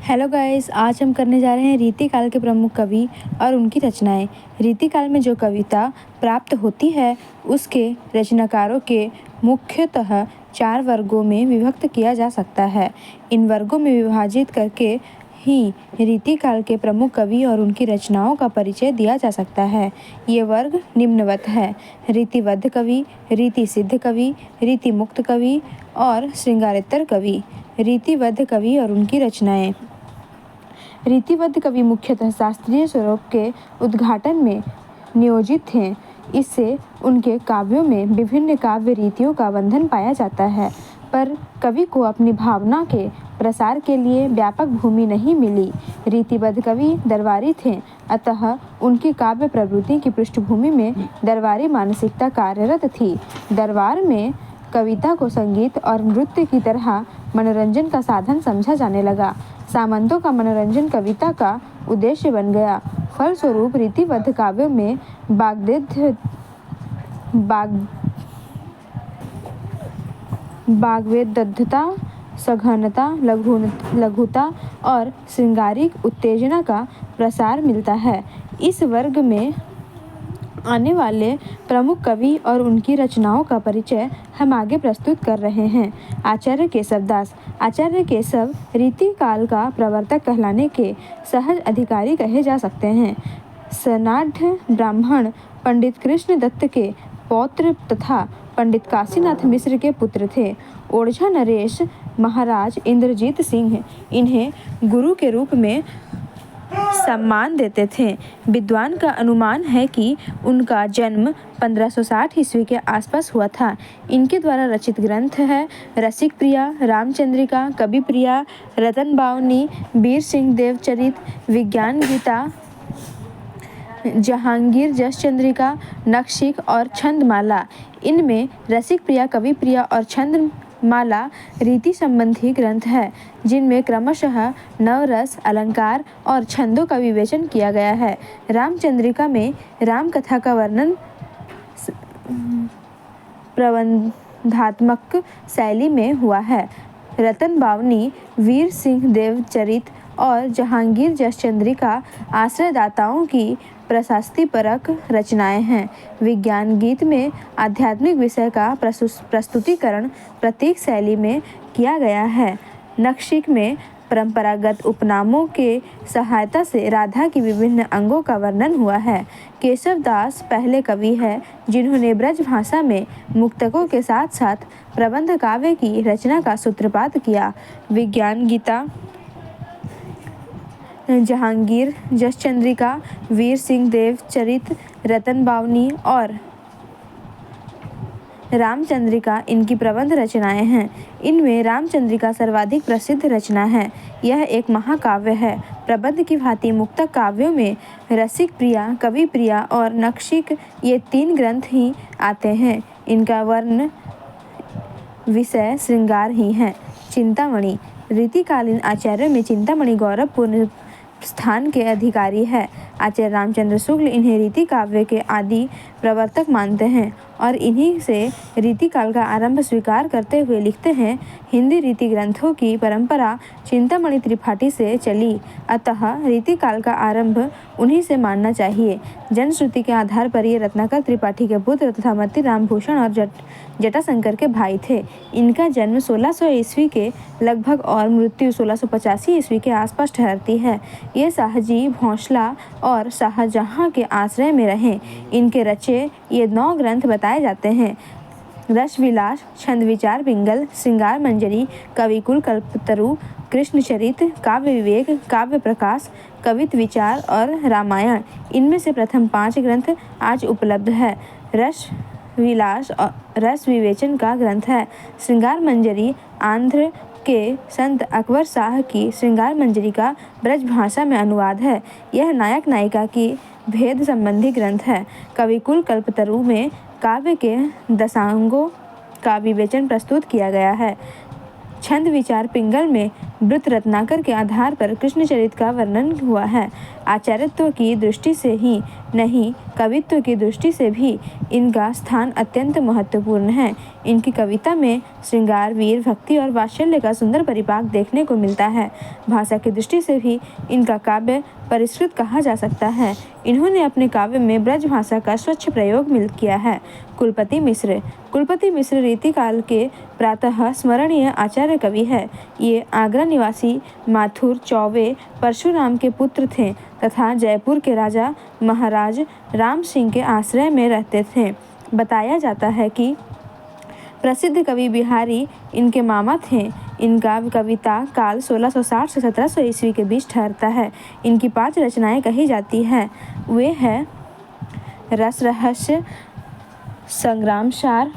Hello guys, आज हम करने जा रहे हैं रीतिकाल के प्रमुख कवि और उनकी रचनाएं। रीतिकाल में जो कविता प्राप्त होती है उसके रचनाकारों के मुख्यतः 4 वर्गों में विभक्त किया जा सकता है। इन वर्गों में विभाजित करके ही रीतिकाल के प्रमुख कवि और उनकी रचनाओं का परिचय दिया जा सकता है। ये वर्ग निम्नवत है: रीतिबद्ध कवि, रीतिसिद्ध कवि, रीतिमुक्त कवि और श्रृंगारेतर कवि। रीतिबद्ध कवि और उनकी रचनाएं। रीतिबद्ध कवि मुख्यतः शास्त्रीय स्वरूप के उद्घाटन में नियोजित थे। इससे उनके काव्यों में विभिन्न काव्य रीतियों का बंधन पाया जाता है, पर कवि को अपनी भावना के प्रसार के लिए व्यापक भूमि नहीं मिली। रीतिबद्ध कवि दरबारी थे, अतः उनकी काव्य प्रवृत्ति की पृष्ठभूमि में दरबारी मानसिकता कार्यरत थी। दरबार में कविता को संगीत और नृत्य की तरह मनोरंजन का साधन समझा जाने लगा। सामंतों का मनोरंजन कविता का उद्देश्य बन गया। फलस्वरूप रीतिबद्ध काव्यों में वाग्वेद्यता, सघनता, लघुता और श्रृंगारिक उत्तेजना का प्रसार मिलता है। इस वर्ग में आने वाले प्रमुख कवि और उनकी रचनाओं का परिचय हम आगे प्रस्तुत कर रहे हैं। आचार्य केशवदास। आचार्य केशव रीतिकाल का प्रवर्तक कहलाने के सहज अधिकारी कहे जा सकते हैं। सनाढ़ ब्राह्मण पंडित कृष्ण दत्त के पौत्र तथा पंडित काशीनाथ मिश्र के पुत्र थे। ओरछा नरेश महाराज इंद्रजीत सिंह इन्हें गुरु के रूप में सम्मान देते थे। विद्वान का अनुमान है कि उनका जन्म 1560 ईस्वी के आसपास हुआ था। इनके द्वारा रचित ग्रंथ है रसिक प्रिया, रामचंद्रिका, कवि प्रिया, रतन बावनी, वीर सिंह देव चरित, विज्ञान गीता, जहांगीर जस चंद्रिका, नखशिख और छंदमाला। इनमें रसिक प्रिया, कवि प्रिया और छंदमाला रीति संबंधी ग्रंथ है, जिनमें क्रमशः नवरस, अलंकार और छंदों का विवेचन किया गया है। रामचंद्रिका में राम कथा का वर्णन प्रबंधात्मक शैली में हुआ है। रतन बावनी, वीर सिंह देव चरित और जहांगीर जस चंद्रिका आश्रयदाताओं की प्रशस्तिपरक रचनाएं हैं। विज्ञान गीत में आध्यात्मिक विषय का प्रस्तुतिकरण प्रतीक शैली में किया गया है। नखशिख में परंपरागत उपनामों के सहायता से राधा की विभिन्न अंगों का वर्णन हुआ है। केशवदास पहले कवि हैं जिन्होंने ब्रज भाषा में मुक्तकों के साथ साथ प्रबंध काव्य की रचना का सूत्रपात किया। विज्ञान गीता, जहांगीर जस चंद्रिका, वीर सिंह देव चरित, रतन बावनी और रामचंद्रिका इनकी प्रबंध रचनाएं हैं। इनमें रामचंद्रिका सर्वाधिक प्रसिद्ध रचना है। यह एक महाकाव्य है। प्रबंध की भांति मुक्तक काव्यों में रसिक प्रिया, कवि प्रिया और नखशिख ये 3 ग्रंथ ही आते हैं। इनका वर्ण विषय श्रृंगार ही है। चिंतामणि। रीतिकालीन आचार्यों में चिंतामणि गौरवपूर्ण स्थान के अधिकारी है। आचार्य रामचंद्र शुक्ल इन्हें रीति काव्य के आदि प्रवर्तक मानते हैं और इन्हीं से रीतिकाल का आरंभ स्वीकार करते हुए लिखते हैं, हिंदी रीति ग्रंथों की परंपरा चिंतामणि त्रिपाठी से चली, अतः रीतिकाल का आरंभ उन्हीं से मानना चाहिए। जनश्रुति के आधार पर ये रत्नाकर त्रिपाठी के पुत्र तथा मत्ती रामभूषण और जटाशंकर के भाई थे। इनका जन्म 1600 ईस्वी के लगभग और मृत्यु 1685 ईस्वी के आसपास ठहरती है। ये शाहजी भोंसला और शाहजहां के आश्रय में रहे। इनके रचे ये 9 ग्रंथ बताए जाते हैं: रस विलास, छंद विचार पिंगल, श्रृंगार मंजरी, कविकुल कल्पतरु, कृष्ण चरित, काव्य विवेक, काव्य प्रकाश, कवित विचार और रामायण। इनमें से प्रथम 5 ग्रंथ आज उपलब्ध है। रस विलास और रस विवेचन का ग्रंथ है। श्रृंगार मंजरी आंध्र के संत अकबर शाह की श्रृंगार मंजरी का ब्रज भाषा में अनुवाद है। यह नायक नायिका की भेद संबंधी ग्रंथ है। कविकुल कल्पतरु में काव्य के दशांगों का विवेचन प्रस्तुत किया गया है। छंद विचार पिंगल में वृत्त रत्नाकर के आधार पर कृष्णचरित का वर्णन हुआ है। आचार्यत्व की दृष्टि से ही नहीं, कवित्व की दृष्टि से भी इनका स्थान अत्यंत महत्वपूर्ण है। इनकी कविता में श्रृंगार, वीर, भक्ति और वात्सल्य का सुंदर परिपाक देखने को मिलता है। भाषा की दृष्टि से भी इनका काव्य परिष्कृत कहा जा सकता है। इन्होंने अपने काव्य में ब्रज भाषा का स्वच्छ प्रयोग मिल किया है। कुलपति मिश्र रीतिकाल के प्रातः स्मरणीय आचार्य कवि है। ये आगरा निवासी माथुर चौबे परशुराम के पुत्र थे तथा जयपुर के राजा महाराज राम सिंह के आश्रय में रहते थे। बताया जाता है कि प्रसिद्ध कवि बिहारी इनके मामा थे। इनका कविता काल 1660 से 1700 ईस्वी के बीच ठहरता है। इनकी 5 रचनाएं कही जाती हैं। वे हैं रस रहस्य, संग्राम सार,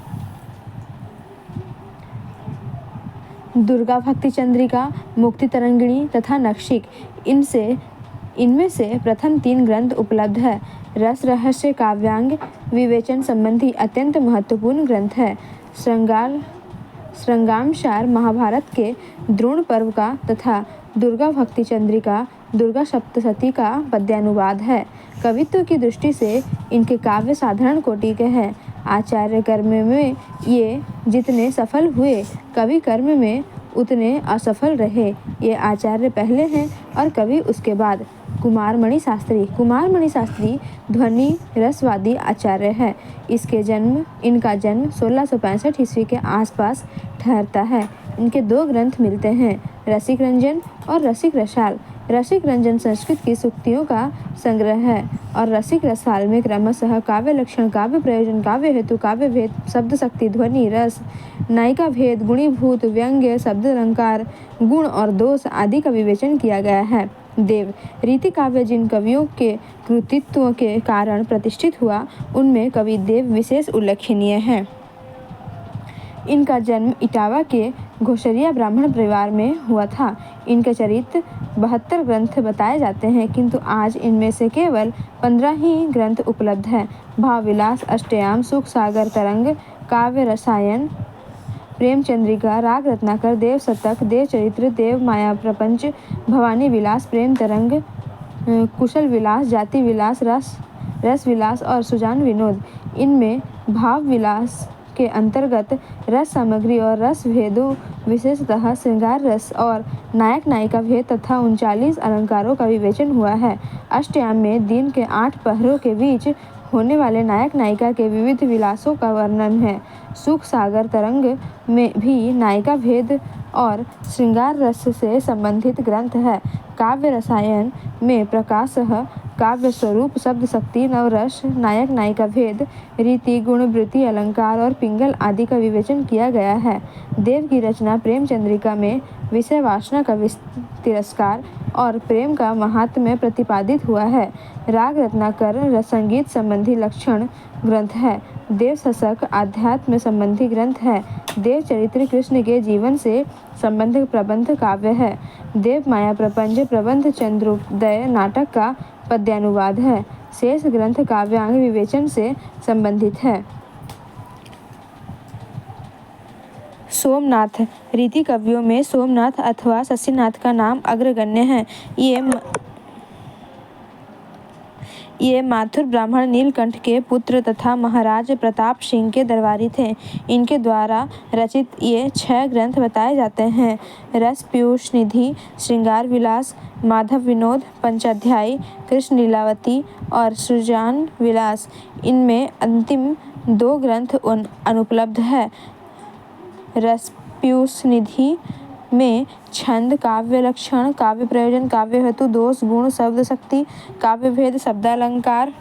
दुर्गा भक्ति चंद्रिका, मुक्ति तरंगिणी तथा नक्षिक। इनमें से प्रथम 3 ग्रंथ उपलब्ध है। रस रहस्य काव्यांग विवेचन संबंधी अत्यंत महत्वपूर्ण ग्रंथ है। संग्रामसार महाभारत के द्रोण पर्व का तथा दुर्गा भक्ति चंद्रिका दुर्गा सप्तशती का पद्यानुवाद है। कवित्व की दृष्टि से इनके काव्य साधारण कोटि के हैं। आचार्य कर्म में ये जितने सफल हुए, कवि कर्म में उतने असफल रहे। ये आचार्य पहले हैं और कवि उसके बाद। कुमारमणि शास्त्री ध्वनि रसवादी आचार्य है। इनका जन्म 1665 ईस्वी के आसपास ठहरता है। इनके 2 ग्रंथ मिलते हैं, रसिक रंजन और रसिक रसाल। रसिक रंजन संस्कृत की सूक्तियों का संग्रह है और रसिक रसाल में क्रमशः काव्य लक्षण, काव्य प्रयोजन, काव्य हेतु, काव्य भेद, शब्द शक्ति, ध्वनि, रस, नायिका भेद, गुणीभूत, व्यंग्य, शब्द अलंकार, गुण और दोष आदि का विवेचन किया गया है। देव रीति काव्य जिन कवियों के कृतित्व के कारण प्रतिष्ठित हुआ, उनमें कवि देव विशेष उल्लेखनीय हैं। इनका जन्म इटावा के घोषरिया ब्राह्मण परिवार में हुआ था। इनके चरित्र 72 ग्रंथ बताए जाते हैं, किंतु आज इनमें से केवल 15 ही ग्रंथ उपलब्ध हैं। भाव विलास, अष्टयाम, सुख सागर तरंग, काव्य रसायन, प्रेम चंद्रिका, राग रत्नाकर, देव शतक, देव चरित्र, देव माया प्रपंच, भवानी विलास, प्रेम तरंग, कुशल विलास, जाति विलास, रस विलास और सुजान विनोद। इनमें भाव विलास के अंतर्गत रस सामग्री और रस भेदों, विशेषतः श्रृंगार रस और नायक नायिका भेद तथा 39 अलंकारों का विवेचन हुआ है। अष्टयाम में दिन के 8 पहरों के बीच होने वाले नायक नायिका के विविध विलासों का वर्णन है। सुख सागर तरंग में भी नायिका भेद और श्रृंगार रस से संबंधित ग्रंथ है। काव्य रसायन में प्रकाशः काव्य स्वरूप, शब्द शक्ति, नवरस, नायक नायिका भेद, रीति, गुण, वृत्ति, अलंकार और पिंगल आदि का विवेचन किया गया है। देव की रचना प्रेम चंद्रिका में विषय वासना का तिरस्कार और प्रेम का महात्म्य प्रतिपादित हुआ है। राग रत्नाकर संगीत संबंधी लक्षण ग्रंथ है। देव शतक आध्यात्म संबंधी ग्रंथ है। देव चरित्र कृष्ण के जीवन से संबंधित प्रबंध काव्य है। देव माया प्रपंच प्रबंध चंद्रोदय नाटक का पद्यानुवाद है। शेष ग्रंथ काव्यांग विवेचन से संबंधित है। सोमनाथ रीति कवियों में सोमनाथ अथवा शशिनाथ का नाम अग्रगण्य है। ये माथुर ब्राह्मण नीलकंठ के पुत्र तथा महाराज प्रताप सिंह के दरबारी थे। इनके द्वारा रचित ये 6 ग्रंथ बताए जाते हैं। रस पीयूष निधि, श्रृंगार विलास, माधव विनोद, पंचाध्यायी, कृष्ण लीलावती और सुजान विलास। इनमें अंतिम 2 ग्रंथ अनुपलब्ध है। रस पीयूष निधि में छंद, काव्य लक्षण, काव्य प्रयोजन, काव्य हेतु, दोष, गुण, शब्द शक्ति, काव्य भेद, शब्दालंकार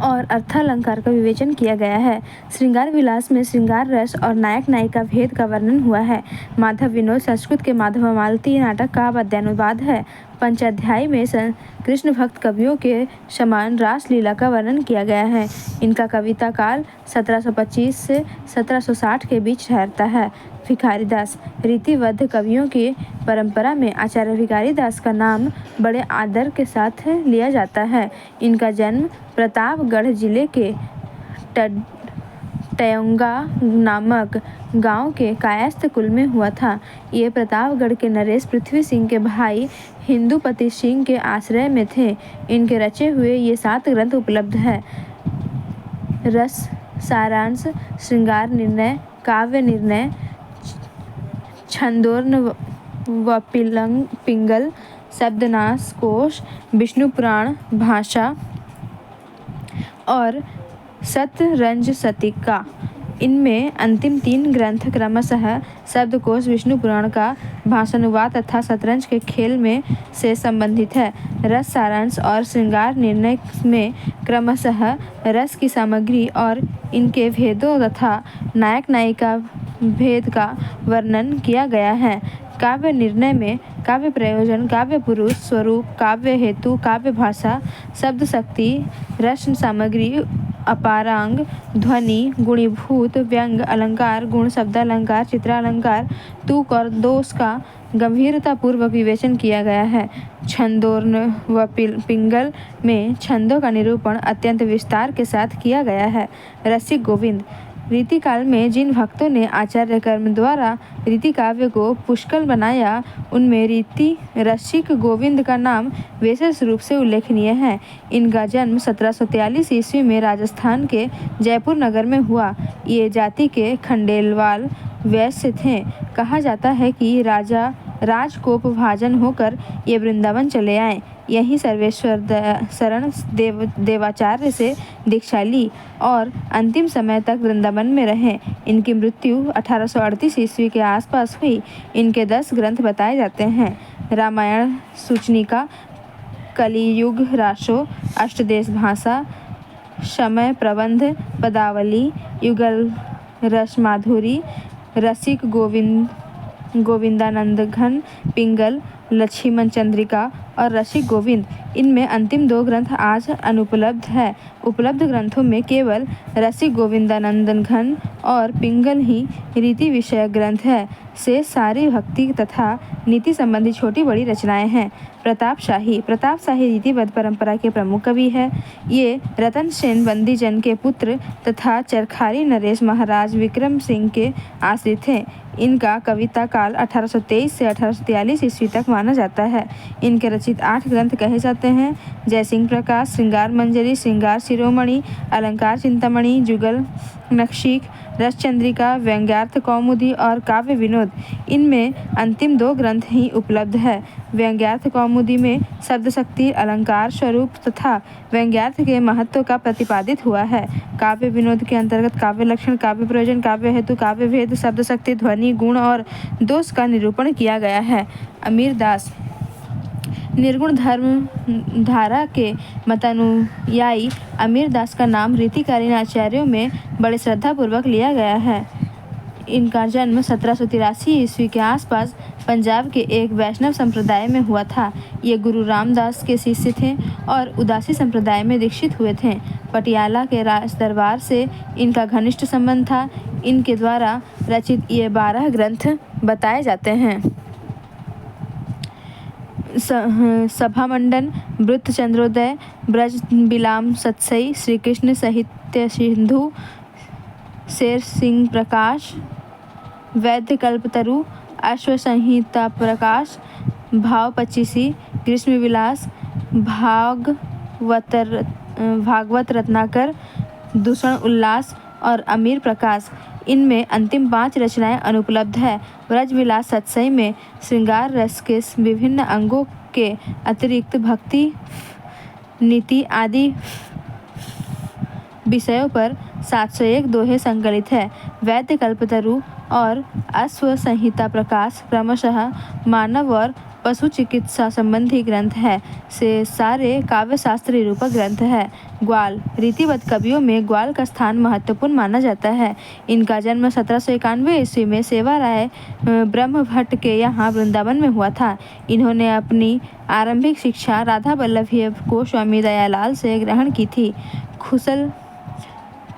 और अर्थालंकार का विवेचन किया गया है। श्रृंगार विलास में श्रृंगार रस और नायक नायिका भेद का वर्णन हुआ है। माधव विनोद संस्कृत के माधवमालती नाटक का पद्यानुवाद है। पंचाध्यायी में कृष्ण भक्त कवियों के समान रास लीला का वर्णन किया गया है। इनका कविता काल 1725 से 1760 के बीच ठहरता है। भिखारीदास रीतिबद्ध कवियों की परंपरा में आचार्य भिखारीदास का नाम बड़े आदर के साथ लिया जाता है। इनका जन्म प्रतापगढ़ जिले के टयंगा नामक गांव के कायस्थ कुल में हुआ था। ये प्रतापगढ़ के नरेश पृथ्वी सिंह के भाई हिंदुपति सिंह के आश्रय में थे। इनके रचे हुए ये 7 ग्रंथ उपलब्ध है। रस सारांश, श्रृंगार निर्णय, काव्य निर्णय, छंदोर्ण व पिंगल, शब्दनाश कोश, विष्णु पुराण भाषा और शतरंज शतिका। इनमें अंतिम 3 ग्रंथ क्रमशः शब्दकोश, विष्णु पुराण का भाषानुवाद तथा शतरंज के खेल में से संबंधित है। रस सारांश और श्रृंगार निर्णय में क्रमशः रस की सामग्री और इनके भेदों तथा नायक नायिका भेद का वर्णन किया गया है। काव्य निर्णय में काव्य प्रयोजन, काव्य पुरुष, स्वरूप, काव्य हेतु, काव्य भाषा, शब्द शक्ति, रस सामग्री, अपारांग, ध्वनि, गुणीभूत, व्यंग, अलंकार, गुण, शब्दालंकार, चित्रालंकार, तुक और दोष का गंभीरता पूर्वक विवेचन किया गया है। छंदोर्ण व पिंगल में छंदों का निरूपण अत्यंत विस्तार के साथ किया गया है। रसिक गोविंद। रीतिकाल में जिन भक्तों ने आचार्य कर्म द्वारा रीति काव्य को पुष्कल बनाया, उनमें रीति रसिक गोविंद का नाम विशेष रूप से उल्लेखनीय है। इनका जन्म 1743 ईस्वी में राजस्थान के जयपुर नगर में हुआ। ये जाति के खंडेलवाल वैश्य थे। कहा जाता है कि राजा राजकोप भाजन होकर ये वृंदावन चले आए। यहीं सर्वेश्वर शरण देवाचार्य से दीक्षा ली और अंतिम समय तक वृंदावन में रहे। इनकी मृत्यु 1838 ईस्वी के आसपास हुई। इनके 10 ग्रंथ बताए जाते हैं। रामायण सूचनिका, कलियुग राशो, अष्टदेश भाषा, समय प्रबंध, पदावली, युगल रसमाधुरी, रसिक गोविंदानंद घन, पिंगल, लक्ष्मण चंद्रिका और रसिक गोविंद। इनमें अंतिम 2 ग्रंथ आज अनुपलब्ध है। उपलब्ध ग्रंथों में केवल रसिक गोविंदानंद घन और पिंगल ही रीति विषयक ग्रंथ है। से सारी भक्ति तथा नीति संबंधी छोटी बड़ी रचनाएं हैं। प्रताप शाही रीतिबद्ध परंपरा के प्रमुख कवि है। ये रतन सेन बंदीजन के पुत्र तथा चरखारी नरेश महाराज विक्रम सिंह के आश्रित थे। इनका कविता काल 1823 से 1843 ईस्वी तक माना जाता है। इनके रचित 8 ग्रंथ कहे जाते हैं। जयसिंह प्रकाश, श्रृंगार मंजरी, श्रृंगार शिरोमणि, अलंकार चिंतामणि, जुगल नखशिख, रस चंद्रिका, व्यंग्यार्थ कौमुदी और काव्य विनोद। इनमें अंतिम 2 ग्रंथ ही उपलब्ध है। व्यंग्यार्थ कौमुदी में शब्द शक्ति, अलंकार, स्वरूप तथा व्यंग्यार्थ के महत्व का प्रतिपादित हुआ है। काव्य विनोद के अंतर्गत काव्य लक्षण, काव्य प्रयोजन, काव्य हेतु, काव्य भेद, शब्द शक्ति, ध्वनि, गुण और दोष का निरूपण किया गया है। अमीर दास निर्गुण धर्म धारा के मतानुयायी अमीर दास का नाम रीतिकालीन आचार्यों में बड़े श्रद्धापूर्वक लिया गया है। इनका जन्म 1783 ईस्वी के आसपास पंजाब के एक वैष्णव संप्रदाय में हुआ था। ये गुरु रामदास के शिष्य थे और उदासी संप्रदाय में दीक्षित हुए थे। पटियाला के राज दरबार से इनका घनिष्ठ संबंध था। इनके द्वारा रचित ये 12 ग्रंथ बताए जाते हैं। सभामंडन, वृत्त चंद्रोदय, ब्रज बिलाम सतसई, श्री कृष्ण साहित्य सिंधु, शेर सिंह प्रकाश, वैद्य कल्पतरु, अश्व संहिता प्रकाश, भाव 25, ग्रीष्म विलास, भागवत रत्नाकर, दूषण उल्लास और अमीर प्रकाश। इनमें अंतिम 5 रचनाएं अनुपलब्ध है। ब्रजविलास सतसई में श्रृंगार रस के विभिन्न अंगों के अतिरिक्त भक्ति, नीति आदि विषयों पर 701 दोहे संकलित है। वैद्य कल्पतरु और अश्व संहिता प्रकाश क्रमशः मानव और पशु चिकित्सा संबंधी ग्रंथ है। से सारे काव्य शास्त्र निरूपक ग्रंथ है। ग्वाल रीतिबद्ध कवियों में ग्वाल का स्थान महत्वपूर्ण माना जाता है। इनका जन्म 1791 ईस्वी में सेवा राय ब्रह्म भट्ट के यहाँ वृंदावन में हुआ था। इन्होंने अपनी आरंभिक शिक्षा राधा वल्लभ को स्वामी दयालाल से ग्रहण की थी।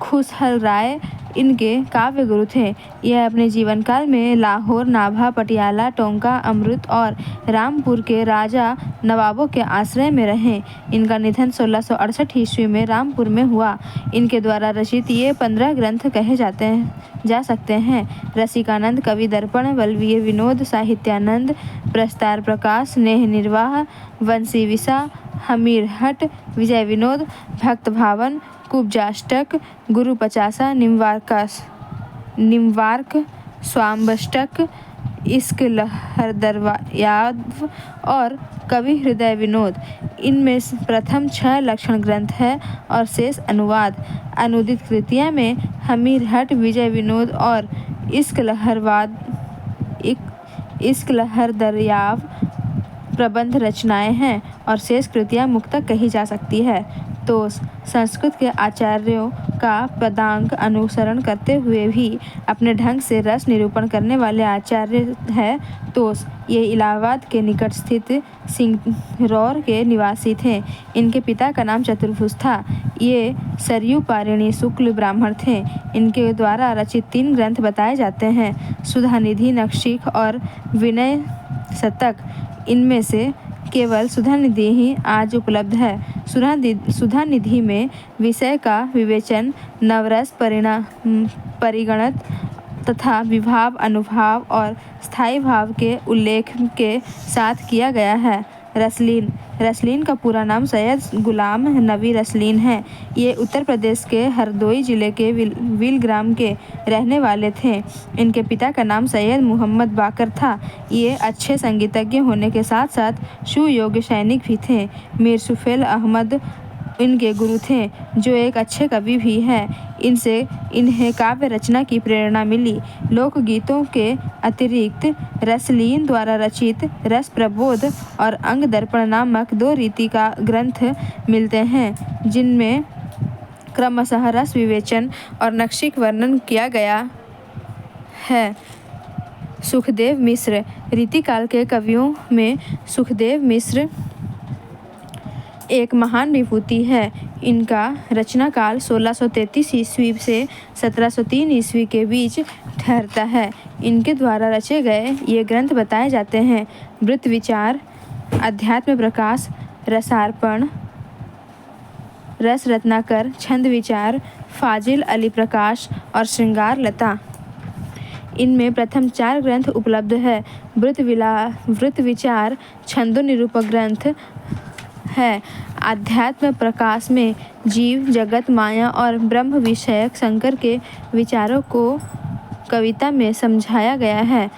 खुशहल राय इनके काव्य गुरु थे। यह अपने जीवन काल में लाहौर, नाभा, पटियाला, टोंका, अमृत और रामपुर के राजा नवाबों के आश्रय में रहे। इनका निधन 1668 ईस्वी में रामपुर में हुआ। इनके द्वारा रचित ये 15 ग्रंथ कहे जा सकते हैं: रसिकानंद, कवि दर्पण, बलवीर विनोद, साहित्यानंद, प्रस्तार प्रकाश, स्नेह निर्वाह, वंशी विसा, हमीरहट, विजय विनोद, भक्त भावन, कुब्जाष्टक, गुरु पचासा, निम्वार्क, स्वाम्बष्टक, इश्क लहरदरयाव और कवि हृदय विनोद। इनमें प्रथम 6 लक्षण ग्रंथ हैं और शेष अनुवाद। अनुदित कृतियां में हमीरहट, विजय विनोद और इश्क लहरदरयाव प्रबंध रचनाएं हैं और शेष कृतियां मुक्तक कही जा सकती है। तो संस्कृत के आचार्यों का पदांक अनुसरण करते हुए भी अपने ढंग से रस निरूपण करने वाले आचार्य है तोस। ये इलाहाबाद के निकट स्थित सिंगरौर के निवासी थे। इनके पिता का नाम चतुर्भुज था। ये सरयू पारिणी शुक्ल ब्राह्मण थे। इनके द्वारा रचित 3 ग्रंथ बताए जाते हैं: सुधानिधि, नखशिख और विनय शतक। इनमें से केवल सुधानिधि ही आज उपलब्ध है। सुधानिधि में विषय का विवेचन नवरस, परिगणत तथा विभाव, अनुभाव और स्थायी भाव के उल्लेख के साथ किया गया है। रसलीन का पूरा नाम सैयद गुलाम नबी रसलीन है। ये उत्तर प्रदेश के हरदोई जिले के विल ग्राम के रहने वाले थे। इनके पिता का नाम सैयद मुहम्मद बाकर था। ये अच्छे संगीतज्ञ होने के साथ साथ सुयोग्य सैनिक भी थे। मीर सुफैल अहमद इनके गुरु थे, जो एक अच्छे कवि भी हैं। इनसे इन्हें काव्य रचना की प्रेरणा मिली। लोकगीतों के अतिरिक्त रसलीन द्वारा रचित रस प्रबोध और अंग दर्पण नामक 2 रीति का ग्रंथ मिलते हैं, जिनमें क्रमशः रस विवेचन और नक्शिक वर्णन किया गया है। सुखदेव मिश्र। रीतिकाल के कवियों में सुखदेव मिश्र एक महान विभूति है। इनका रचना काल 1633 ईस्वी से 1703 ईस्वी के बीच ठहरता है। इनके द्वारा रचे गए ये ग्रंथ बताए जाते हैं: वृत्त विचार, अध्यात्म प्रकाश, रसार्पण, रस रत्नाकर, छंद विचार, फाजिल अली प्रकाश और श्रृंगार लता। इनमें प्रथम 4 ग्रंथ उपलब्ध है। वृत्त विचार छंदो निरूपक ग्रंथ है। आध्यात्म प्रकाश में जीव, जगत, माया और ब्रह्म विषयक शंकर के विचारों को कविता में समझाया गया है।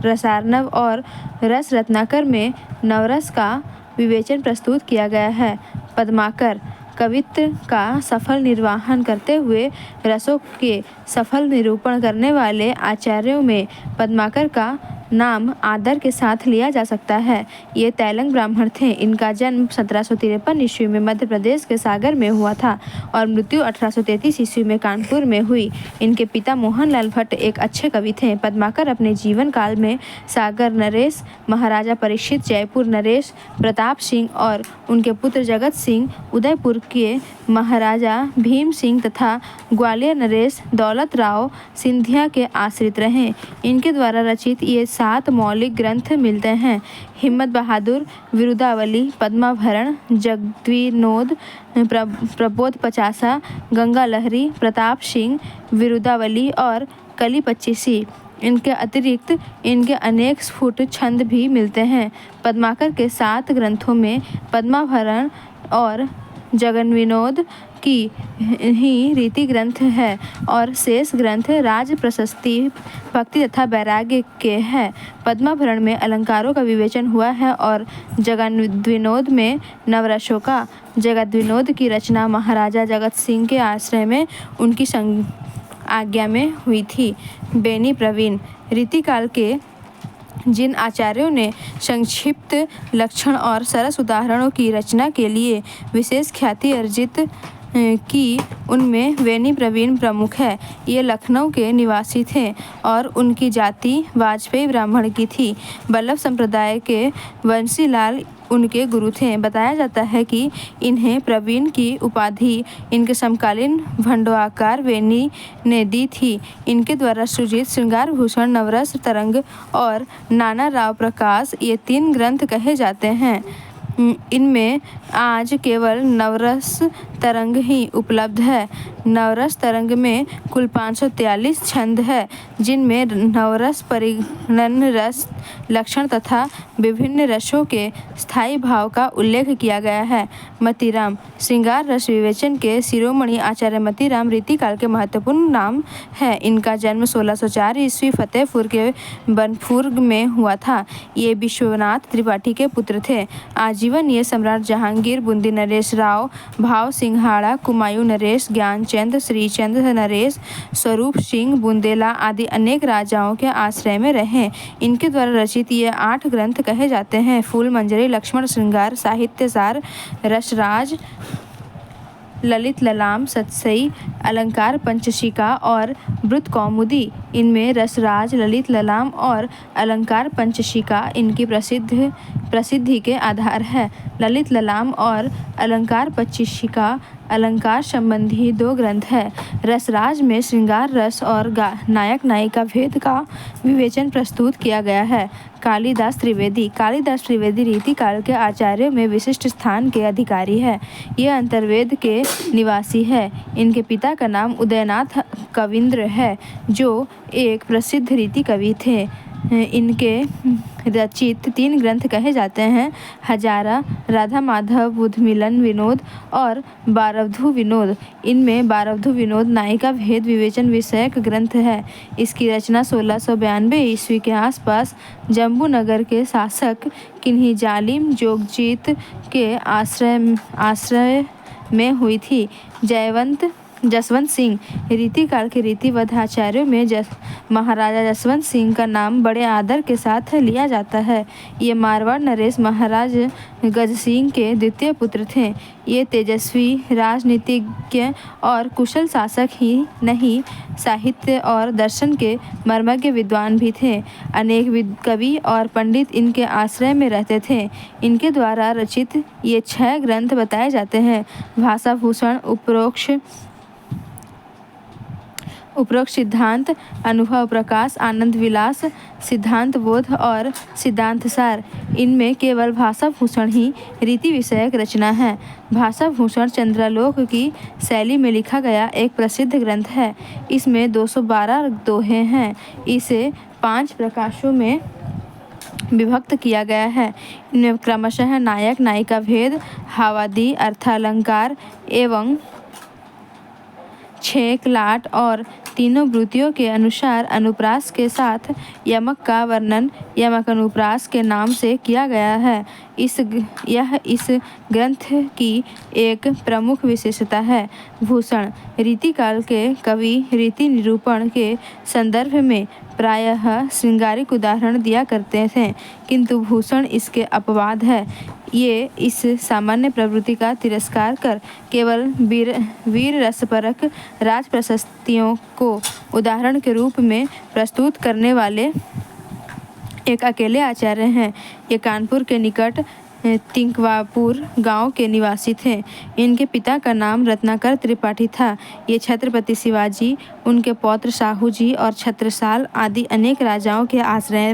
रसार्णव और रस रत्नाकर में नवरस का विवेचन प्रस्तुत किया गया है। पद्माकर कवित्व का सफल निर्वहन करते हुए रसों के सफल निरूपण करने वाले आचार्यों में पद्माकर का नाम आदर के साथ लिया जा सकता है। ये तैलंग ब्राह्मण थे। इनका जन्म 1753 ईस्वी में मध्य प्रदेश के सागर में हुआ था और मृत्यु 1833 ईस्वी में कानपुर में हुई। इनके पिता मोहनलाल भट्ट एक अच्छे कवि थे। पद्माकर अपने जीवन काल में सागर नरेश, महाराजा परीक्षित, जयपुर नरेश, प्रताप सिंह और उनके पुत्र जगत सिंह, उदयपुर के महाराजा भीम सिंह तथा ग्वालियर नरेश दौलत राव सिंधिया के आश्रित रहे। इनके द्वारा रचित ये 7 मौलिक ग्रंथ मिलते हैं: हिम्मत बहादुर, विरुदावली, पद्माभरण, जगद्विनोद, प्रबोध पचासा, गंगा लहरी, प्रताप सिंह, विरुदावली और कली पच्चीसी। इनके अतिरिक्त इनके अनेक स्फुट छंद भी मिलते हैं। पद्माकर के 7 ग्रंथों में पद्माभरण और जगन्विनोद की ही रीति ग्रंथ है और शेष ग्रंथ राज प्रशस्ति, भक्ति तथा वैराग्य के हैं। पद्माभरण में अलंकारों का विवेचन हुआ है और जगद्विनोद में नवरसों का। जगद्विनोद की रचना महाराजा जगत सिंह के आश्रय में उनकी आज्ञा में हुई थी। बेनी प्रवीण। रीतिकाल के जिन आचार्यों ने संक्षिप्त लक्षण और सरस उदाहरणों की रचना के लिए विशेष ख्याति अर्जित की, उनमें बेनी प्रवीण प्रमुख है। ये लखनऊ के निवासी थे और उनकी जाति वाजपेयी ब्राह्मण की थी। वल्लभ संप्रदाय के वंशीलाल उनके गुरु थे। बताया जाता है कि इन्हें प्रवीण की उपाधि इनके समकालीन भंडोआकार वेणी ने दी थी। इनके द्वारा सृजित श्रृंगार भूषण, नवरस तरंग और नाना राव प्रकाश ये 3 ग्रंथ कहे जाते हैं। इनमें आज केवल नवरस तरंग ही उपलब्ध है। नवरस तरंग में कुल 543 छंद है, जिनमें नवरस, परिणन रस, लक्षण तथा विभिन्न रसों के स्थायी भाव का उल्लेख किया गया है। मतीराम श्रृंगार रस विवेचन के शिरोमणि आचार्य मतीराम रीतिकाल के महत्वपूर्ण नाम है। इनका जन्म 1604 ईस्वी फतेहपुर के बनपुर में हुआ था। ये विश्वनाथ त्रिपाठी के पुत्र थे। आजीवन ये सम्राट जहांगीर, बूंदी नरेश राव, भाव सिंघाड़ा, कुमायूं नरेश, ज्ञानचंद, श्रीचंद नरेश, स्वरूप सिंह बुंदेला आदि अनेक राजाओं के आश्रय में रहे। इनके द्वारा रचित ये 8 ग्रंथ कहे जाते हैं: फूल मंजरी, लक्ष्मण श्रृंगार, साहित्य सार, रसराज, ललित ललाम, सतसई, अलंकार पंचशिका और वृत्त कौमुदी। इनमें रसराज, ललित ललाम और अलंकार पंचशिका इनकी प्रसिद्धि के आधार है। ललित ललाम और अलंकार पंचशिका अलंकार संबंधी 2 ग्रंथ है। रसराज में श्रृंगार रस और नायक नायिका भेद का विवेचन प्रस्तुत किया गया है। कालिदास त्रिवेदी रीतिकाल के आचार्यों में विशिष्ट स्थान के अधिकारी है। ये अंतर्वेद के निवासी है। इनके पिता का नाम उदयनाथ कविंद्र है, जो एक प्रसिद्ध रीति कवि थे। इनके रचित 3 ग्रंथ कहे जाते हैं: हजारा, राधा माधव बुध मिलन विनोद और बारवधु विनोद। इनमें बारवधु विनोद नायिका भेद विवेचन विषयक ग्रंथ है। इसकी रचना 1692 ईस्वी के आसपास जम्बू नगर के शासक किन्ही जालिम जोगजीत के आश्रय में हुई थी। जसवंत सिंह रीतिकाल के रीतिवद्ध आचार्यों में महाराजा जसवंत सिंह का नाम बड़े आदर के साथ लिया जाता है। ये मारवाड़ नरेश महाराज गज सिंह के द्वितीय पुत्र थे। ये तेजस्वी राजनीतिज्ञ और कुशल शासक ही नहीं, साहित्य और दर्शन के मर्मज्ञ विद्वान भी थे। अनेक कवि और पंडित इनके आश्रय में रहते थे। इनके द्वारा रचित ये 6 ग्रंथ बताए जाते हैं: भाषाभूषण, उपरोक्त सिद्धांत, अनुभव प्रकाश, आनंद विलास, सिद्धांत बोध और सिद्धांत सार। इनमें केवल भाषाभूषण ही रीति विषयक रचना है। भाषाभूषण चंद्रालोक की शैली में लिखा गया एक प्रसिद्ध ग्रंथ है। इसमें 212 दोहे हैं। इसे 5 प्रकाशों में विभक्त किया गया है। इनमें क्रमशः नायक नायिका भेद, हावादी, अर्थालंकार एवं छेक लाट और तीनों वृत्तियों के अनुसार अनुप्रास के साथ यमक का वर्णन यमक अनुप्रास के नाम से किया गया है। यह इस ग्रंथ की एक प्रमुख विशेषता है। भूषण रीतिकाल के कवि रीति निरूपण के संदर्भ में प्रायः श्रृंगारिक उदाहरण दिया करते थे, किंतु भूषण इसके अपवाद है। ये इस सामान्य प्रवृत्ति का तिरस्कार कर केवल वीर रसपरक राज प्रशस्तियों को उदाहरण के रूप में प्रस्तुत करने वाले एक अकेले आचार्य हैं। ये कानपुर के निकट तिंकवापुर गांव के निवासी थे। इनके पिता का नाम रत्नाकर त्रिपाठी था। ये छत्रपति शिवाजी, उनके पौत्र साहू जी और छत्रसाल आदि अनेक राजाओं के आश्रय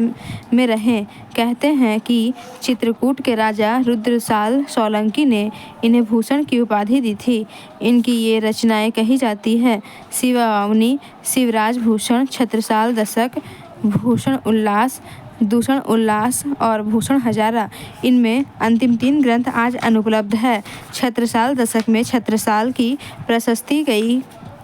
में रहे। कहते हैं कि चित्रकूट के राजा रुद्रसाल सोलंकी ने इन्हें भूषण की उपाधि दी थी। इनकी ये रचनाएं कही जाती हैं: शिवावनी, शिवराज भूषण, छत्रसाल दशक, भूषण उल्लास, दूषण उल्लास और भूषण हजारा। इनमें अंतिम 3 ग्रंथ आज अनुपलब्ध है। छत्रसाल दशक में छत्रसाल की प्रशस्ति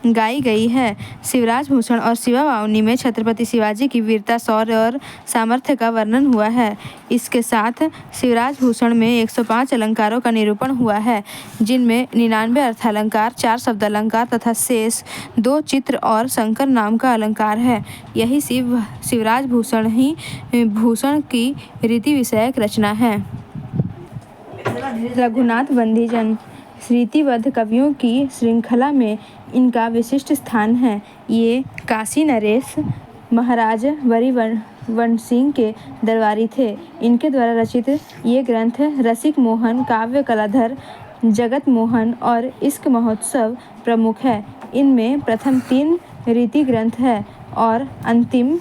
गाई गई है। शिवराज भूषण और शिवावावनी में छत्रपति शिवाजी की वीरता, शौर्य और सामर्थ्य का वर्णन हुआ है। इसके साथ शिवराज भूषण में 105 अलंकारों का निरूपण हुआ है, जिनमें 99 अर्थालंकार, 4 शब्द अलंकार तथा शेष 2 चित्र और शंकर नाम का अलंकार है। यही शिवराज भूषण ही भूषण की रीति विषयक रचना है। रघुनाथ बंदीजन रीतिबद्ध कवियों की श्रृंखला में इनका विशिष्ट स्थान है। ये काशी नरेश, महाराज वरिवंश सिंह के दरबारी थे। इनके द्वारा रचित ये ग्रंथ रसिक मोहन, काव्य कलाधर, जगत मोहन और इश्क महोत्सव प्रमुख है। इनमें प्रथम 3 रीति ग्रंथ है और अंतिम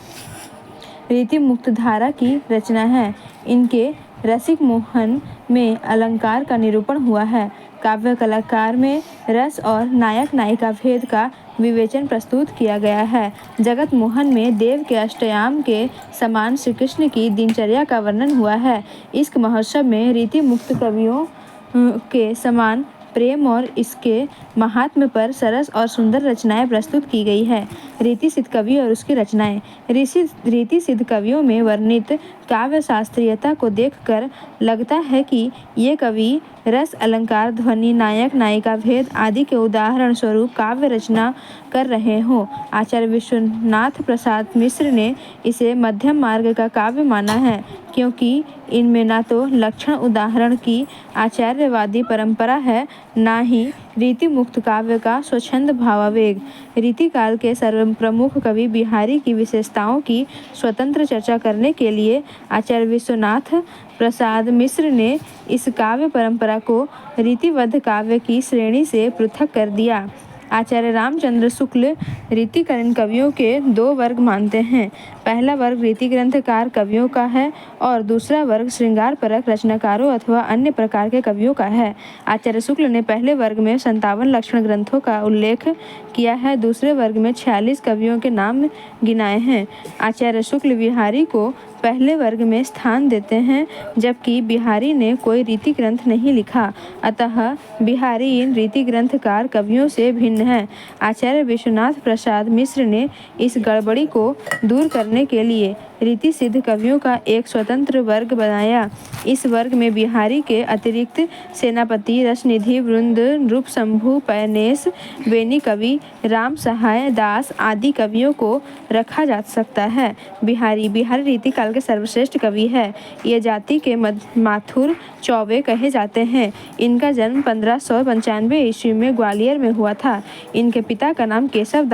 रीति मुक्तधारा की रचना है। इनके रसिक मोहन में अलंकार का निरूपण हुआ है। काव्य कलाकार में रस और नायक नायिका भेद का विवेचन प्रस्तुत किया गया है। जगत मोहन में देव के अष्टयाम के समान श्री कृष्ण की दिनचर्या का वर्णन हुआ है। इश्क महोत्सव में रीति मुक्त कवियों के समान प्रेम और इसके महात्म्य पर सरस और सुंदर रचनाएं प्रस्तुत की गई है। रीति सिद्ध कवि और उसकी रचनाएं। रीति सिद्ध कवियों में वर्णित काव्य शास्त्रीयता को देखकर लगता है कि ये कवि रस, अलंकार, ध्वनि, नायक नायिका भेद आदि के उदाहरण स्वरूप काव्य रचना कर रहे हों। आचार्य विश्वनाथ प्रसाद मिश्र ने इसे मध्यम मार्ग का काव्य माना है, क्योंकि इनमें न तो लक्षण उदाहरण की आचार्यवादी परंपरा है, न ही रीति मुक्त काव्य का स्वच्छंद भावावेग। रीति काल के सर्वप्रमुख कवि बिहारी की विशेषताओं की स्वतंत्र चर्चा करने के लिए आचार्य विश्वनाथ प्रसाद मिश्र ने इस काव्य परंपरा को रीतिबद्ध काव्य की श्रेणी से पृथक कर दिया। आचार्य रामचंद्र शुक्ल रीतिकरण कवियों के 2 वर्ग मानते हैं। पहला वर्ग रीति ग्रंथकार कवियों का है और दूसरा वर्ग श्रृंगारपरक रचनाकारों अथवा अन्य प्रकार के कवियों का है। आचार्य शुक्ल ने पहले वर्ग में 57 लक्षण ग्रंथों का उल्लेख किया है। दूसरे वर्ग में 46 कवियों के नाम गिनाए हैं। आचार्य शुक्ल बिहारी को पहले वर्ग में स्थान देते हैं, जबकि बिहारी ने कोई रीति ग्रंथ नहीं लिखा, अतः बिहारी इन रीति ग्रंथकार कवियों से भिन्न है। आचार्य विश्वनाथ प्रसाद मिश्र ने इस गड़बड़ी को दूर करने के लिए रीति सिद्ध कवियों का एक स्वतंत्र वर्ग बनाया। इस वर्ग में बिहारी के अतिरिक्त सेनापति, रसनिधि, वृंद, नृपशंभु, पैनेश, बेनी कवि, राम सहाय दास आदि कवियों को रखा जा सकता है। बिहारी रीति काल के सर्वश्रेष्ठ कवि है। ये जाति के माथुर चौबे कहे जाते हैं। इनका जन्म 1595 ईस्वी में ग्वालियर में हुआ था। इनके पिता का नाम केशव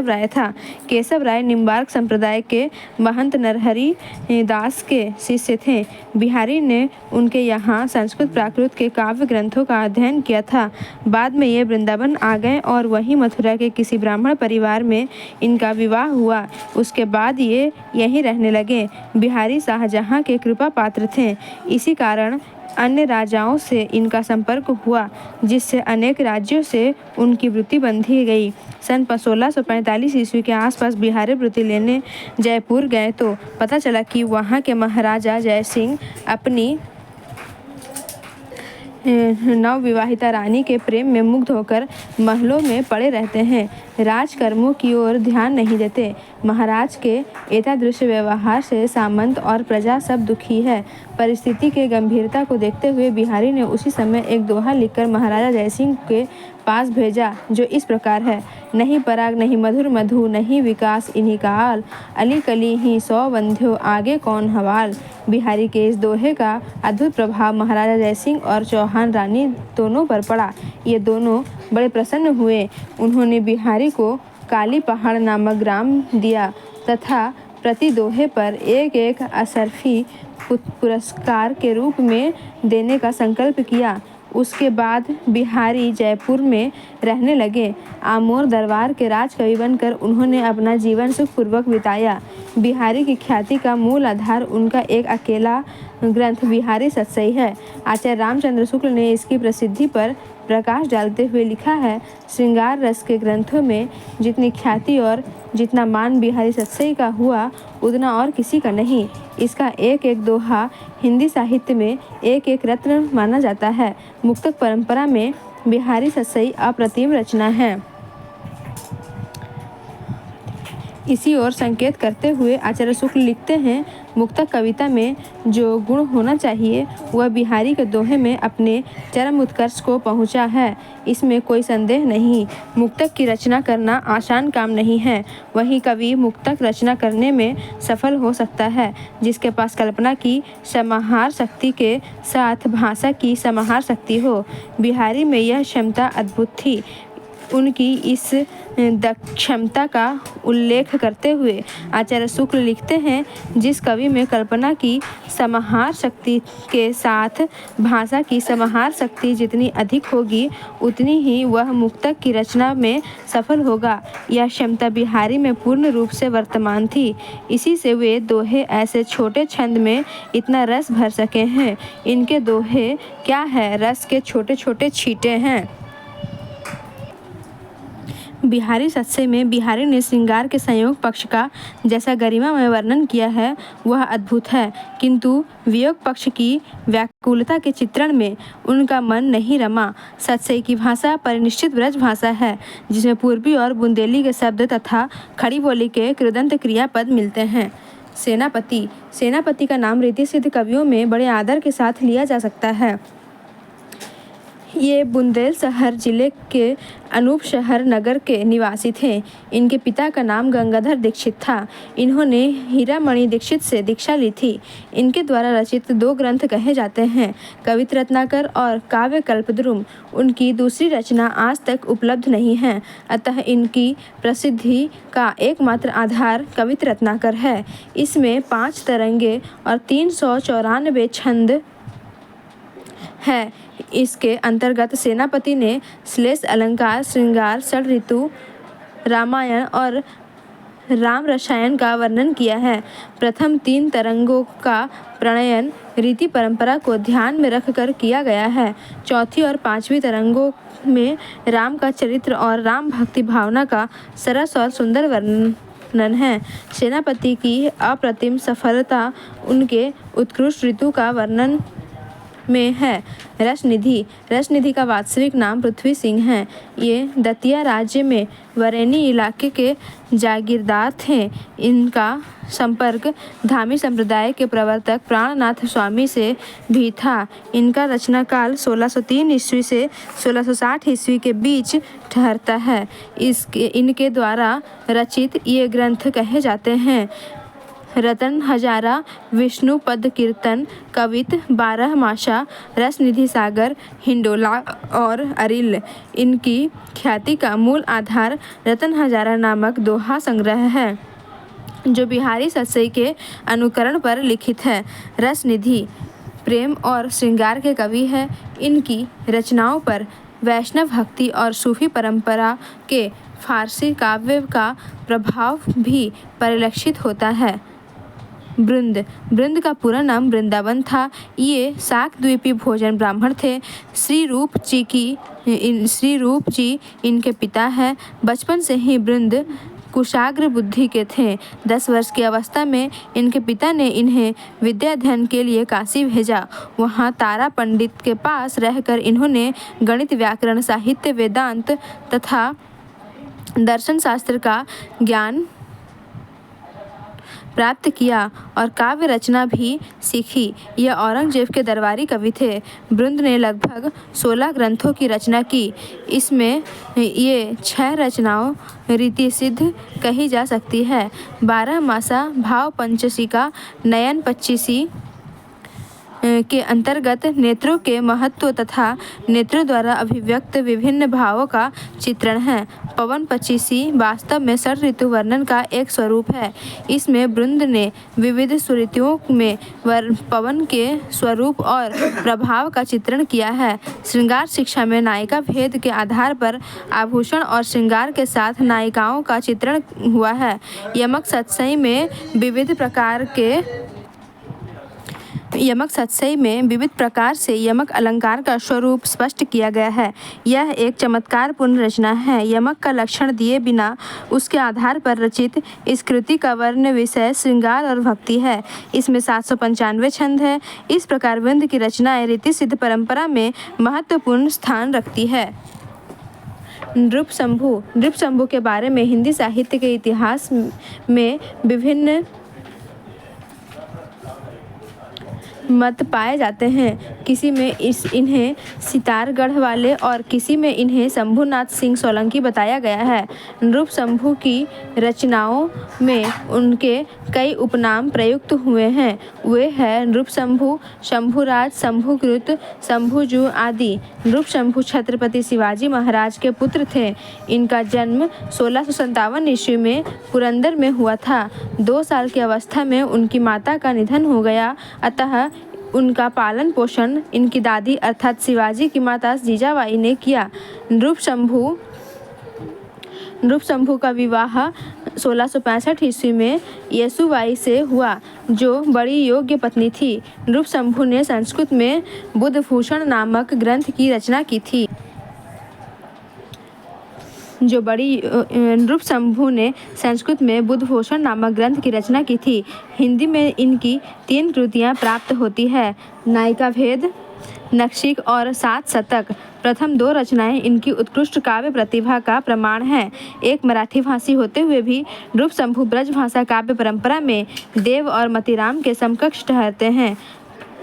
राय था। केशव राय निम्बार्क संप्रदाय के महंत नरहरि दास के शिष्य थे। बिहारी ने उनके यहाँ संस्कृत प्राकृत के काव्य ग्रंथों का अध्ययन किया था। बाद में ये वृंदावन आ गए और वहीं मथुरा के किसी ब्राह्मण परिवार में इनका विवाह हुआ। उसके बाद ये यहीं रहने लगे। बिहारी शाहजहाँ के कृपा पात्र थे। इसी कारण अन्य राजाओं से इनका संपर्क हुआ, जिससे अनेक राज्यों से उनकी वृत्ति बंधी गई। सन 1645 ईस्वी के आसपास बिहारी वृत्ति लेने जयपुर गए तो पता चला कि वहाँ के महाराजा जयसिंह अपनी नवविवाहिता रानी के प्रेम में मुग्ध होकर महलों में पड़े रहते हैं, राजकर्मों की ओर ध्यान नहीं देते। महाराज के एतादृश व्यवहार से सामंत और प्रजा सब दुखी है। परिस्थिति के गंभीरता को देखते हुए बिहारी ने उसी समय एक दोहा लिखकर महाराजा जयसिंह के पास भेजा, जो इस प्रकार है। नहीं पराग नहीं मधुर मधु, नहीं विकास इन्हीं काल, अली कली ही 100 बंध्यो, आगे कौन हवाल। बिहारी के इस दोहे का अद्भुत प्रभाव महाराजा जयसिंह और चौहान रानी दोनों पर पड़ा। ये दोनों बड़े प्रसन्न हुए। उन्होंने बिहारी को काली पहाड़ नामक ग्राम दिया तथा प्रति दोहे पर एक असरफी पुरस्कार के रूप में देने का संकल्प किया। उसके बाद बिहारी जयपुर में रहने लगे। आमोर दरबार के राजकवि बनकर उन्होंने अपना जीवन सुखपूर्वक बिताया। बिहारी की ख्याति का मूल आधार उनका एक अकेला ग्रंथ बिहारी सतसई है। आचार्य रामचंद्र शुक्ल ने इसकी प्रसिद्धि पर प्रकाश डालते हुए लिखा है, श्रृंगार रस के ग्रंथों में जितनी ख्याति और जितना मान बिहारी सतसई का हुआ, उतना और किसी का नहीं। इसका एक दोहा हिंदी साहित्य में एक रत्न माना जाता है। मुक्तक परंपरा में बिहारी सतसई अप्रतिम रचना है। इसी ओर संकेत करते हुए आचार्य शुक्ल लिखते हैं, मुक्तक कविता में जो गुण होना चाहिए वह बिहारी के दोहे में अपने चरम उत्कर्ष को पहुंचा है। इसमें कोई संदेह नहीं। मुक्तक की रचना करना आसान काम नहीं है। वही कवि मुक्तक रचना करने में सफल हो सकता है जिसके पास कल्पना की समाहार शक्ति के साथ भाषा की समाहार शक्ति हो। बिहारी में यह क्षमता अद्भुत थी। उनकी इस क्षमता का उल्लेख करते हुए आचार्य शुक्ल लिखते हैं, जिस कवि में कल्पना की समाहार शक्ति के साथ भाषा की समाहार शक्ति जितनी अधिक होगी, उतनी ही वह मुक्तक की रचना में सफल होगा। यह क्षमता बिहारी में पूर्ण रूप से वर्तमान थी। इसी से वे दोहे ऐसे छोटे छंद में इतना रस भर सके हैं। इनके दोहे क्या है, रस के छोटे छोटे छींटे हैं। बिहारी सत्से में बिहारी ने श्रृंगार के संयोग पक्ष का जैसा गरिमा में वर्णन किया है वह अद्भुत है, किंतु वियोग पक्ष की व्याकुलता के चित्रण में उनका मन नहीं रमा। सत्से की भाषा परिनिश्चित ब्रज भाषा है, जिसमें पूर्वी और बुंदेली के शब्द तथा खड़ी बोली के कृदंत क्रियापद मिलते हैं। सेनापति। सेनापति का नाम रीति सिद्ध कवियों में बड़े आदर के साथ लिया जा सकता है। ये बुंदेलशहर जिले के अनूपशहर नगर के निवासी थे। इनके पिता का नाम गंगाधर दीक्षित था। इन्होंने हीरामणि दीक्षित से दीक्षा ली थी। इनके द्वारा रचित 2 ग्रंथ कहे जाते हैं, कवित्र रत्नाकर और काव्य कल्पद्रुम। उनकी दूसरी रचना आज तक उपलब्ध नहीं है, अतः इनकी प्रसिद्धि का एकमात्र आधार कवित्र रत्नाकर है। इसमें 5 तरंगे और 394 छंद है। इसके अंतर्गत सेनापति ने श्लेष, अलंकार, श्रृंगार, षड ऋतु, रामायण और राम रसायन का वर्णन किया है। प्रथम 3 तरंगों का प्रणयन रीति परंपरा को ध्यान में रखकर किया गया है। चौथी और 5वीं तरंगों में राम का चरित्र और राम भक्ति भावना का सरस और सुंदर वर्णन है। सेनापति की अप्रतिम सफलता उनके उत्कृष्ट ऋतु का वर्णन में है। रसनिधि। रसनिधि का वास्तविक नाम पृथ्वी सिंह है। ये दतिया राज्य में वरेनी इलाके के जागीरदार थे। इनका संपर्क धामी संप्रदाय के प्रवर्तक प्राणनाथ स्वामी से भी था। इनका रचना काल 1603 ईस्वी से 1660 ईस्वी के बीच ठहरता है। इनके द्वारा रचित ये ग्रंथ कहे जाते हैं रतन हजारा, विष्णु पद कीर्तन, कवित, 12 मासा, रसनिधि सागर, हिंडोला और अरिल। इनकी ख्याति का मूल आधार रतन हजारा नामक दोहा संग्रह है, जो बिहारी सत्सई के अनुकरण पर लिखित है। रसनिधि प्रेम और श्रृंगार के कवि है। इनकी रचनाओं पर वैष्णव भक्ति और सूफी परंपरा के फारसी काव्य का प्रभाव भी परिलक्षित होता है। बृंद। बृंद का पूरा नाम वृंदावन था। ये शाक द्वीपी भोजन ब्राह्मण थे। श्री रूप जी इनके पिता हैं। बचपन से ही बृंद कुशाग्र बुद्धि के थे। 10 वर्ष की अवस्था में इनके पिता ने इन्हें विद्या अध्ययन के लिए काशी भेजा। वहाँ तारा पंडित के पास रहकर इन्होंने गणित, व्याकरण, साहित्य, वेदांत तथा दर्शन शास्त्र का ज्ञान प्राप्त किया और काव्य रचना भी सीखी। यह औरंगजेब के दरबारी कवि थे। बृंद ने लगभग 16 ग्रंथों की रचना की। इसमें ये 6 रचनाओं रीति सिद्ध कही जा सकती है। 12 मासा भाव पंचशिका नयन 25 के अंतर्गत नेत्रों के महत्व तथा नेत्रों द्वारा अभिव्यक्त विभिन्न भावों का चित्रण है। पवन 25 वास्तव में षड ऋतु वर्णन का एक स्वरूप है। इसमें बृंद ने विविध सुऋतुओं में पवन के स्वरूप और प्रभाव का चित्रण किया है। श्रृंगार शिक्षा में नायिका भेद के आधार पर आभूषण और श्रृंगार के साथ नायिकाओं का चित्रण हुआ है। यमक सत्सई में विविध प्रकार से यमक अलंकार का स्वरूप स्पष्ट किया गया है। यह एक चमत्कारपूर्ण रचना है। यमक का लक्षण दिए बिना उसके आधार पर रचित इस कृति का वर्ण विषय श्रृंगार और भक्ति है। इसमें 795 छंद है। इस प्रकार बृंद की रचनाएं रीति सिद्ध परंपरा में महत्वपूर्ण स्थान रखती है। नृपशंभु। नृपशंभु के बारे में हिंदी साहित्य के इतिहास में विभिन्न मत पाए जाते हैं। किसी में इन्हें सितारगढ़ वाले और किसी में इन्हें शंभुनाथ सिंह सोलंकी बताया गया है। नृप शंभु की रचनाओं में उनके कई उपनाम प्रयुक्त हुए हैं। वे हैं नृप शंभु, शंभुराज, शंभुकृत, शंभुजू आदि। नृप शंभु छत्रपति शिवाजी महाराज के पुत्र थे। इनका जन्म 1657 ईस्वी में पुरंदर में हुआ था। 2 साल की अवस्था में उनकी माता का निधन हो गया, अतः उनका पालन पोषण इनकी दादी अर्थात शिवाजी की माता जीजाबाई ने किया। नृप शंभु का विवाह 1665 ईस्वी में येसुबाई से हुआ, जो बड़ी योग्य पत्नी थी। नृप शंभु ने संस्कृत में बुद्धभूषण नामक ग्रंथ की रचना की थी। नृप शंभु ने संस्कृत में बुद्धभूषण नामक ग्रंथ की रचना की थी। हिंदी में इनकी 3 कृतियाँ प्राप्त होती है, नायिका भेद, नखशिख और 7 शतक। प्रथम 2 रचनाएं इनकी उत्कृष्ट काव्य प्रतिभा का प्रमाण हैं। एक मराठी भाषी होते हुए भी नृप शंभु ब्रजभाषा काव्य परंपरा में देव और मतीराम के समकक्ष ठहरते हैं।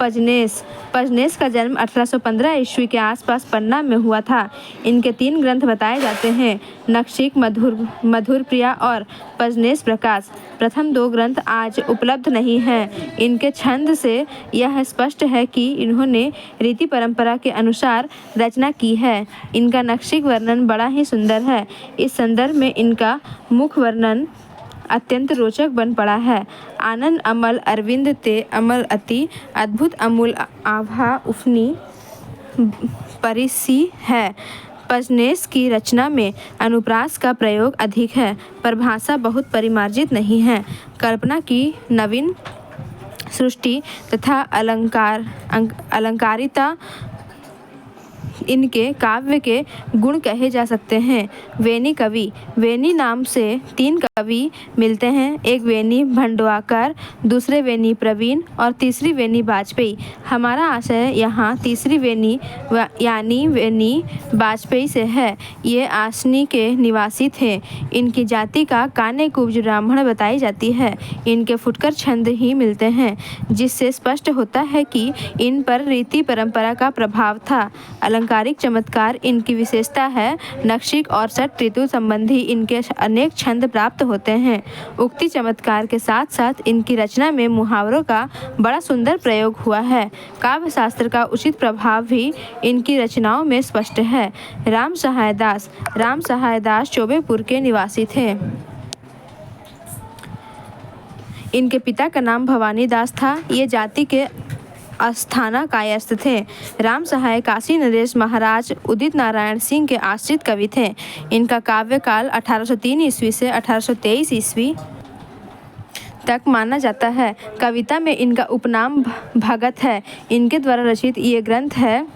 पजनेस का जन्म 1815 ईस्वी के आसपास पन्ना में हुआ था। इनके 3 ग्रंथ बताए जाते हैं, नखशिख, मधुर प्रिया और पजनेस प्रकाश। प्रथम 2 ग्रंथ आज उपलब्ध नहीं हैं। इनके छंद से यह स्पष्ट है कि इन्होंने रीति परंपरा के अनुसार रचना की है। इनका नखशिख वर्णन बड़ा ही सुंदर है। इस संदर्भ में इनका मुख वर्णन अत्यंत रोचक बन पड़ा है। आनंद अमल अरविंद ते अमल अति अद्भुत अमूल आभा उफनी परिसी है। पजनेस की रचना में अनुप्रास का प्रयोग अधिक है, पर भाषा बहुत परिमार्जित नहीं है। कल्पना की नवीन सृष्टि तथा अलंकारिता इनके काव्य के गुण कहे जा सकते हैं। वेनी कवि, वेनी नाम से 3 कवि मिलते हैं। एक वेनी भंडवाकर, दूसरे वेनी प्रवीण और तीसरी वेनी वाजपेयी। हमारा आशय यहाँ तीसरी वेनी यानी वेनी वाजपेयी से है। ये आसनी के निवासी थे। इनकी जाति का कान्यकुब्ज ब्राह्मण बताई जाती है। इनके फुटकर छंद ही मिलते हैं, जिससे स्पष्ट होता है कि इन पर रीति परंपरा का प्रभाव था। अलंकारिक चमत्कार इनकी विशेषता है। नखशिख और षट ऋतु संबंधी इनके अनेक छंद प्राप्त होते हैं। उक्ति चमत्कार के साथ साथ इनकी रचना में मुहावरों का बड़ा सुंदर प्रयोग हुआ है। काव्य शास्त्र का उचित प्रभाव भी इनकी रचनाओं में स्पष्ट है। राम सहाय दास चौबेपुर के निवासी थे। इनके पिता का नाम भवानी दास था। ये जाति के अस्थाना कायस्थ थे। राम सहाय काशी नरेश महाराज उदित नारायण सिंह के आश्रित कवि थे। इनका काव्य काल 1803 ईस्वी से 1823 ईस्वी तक माना जाता है। कविता में इनका उपनाम भगत है। इनके द्वारा रचित ये ग्रंथ है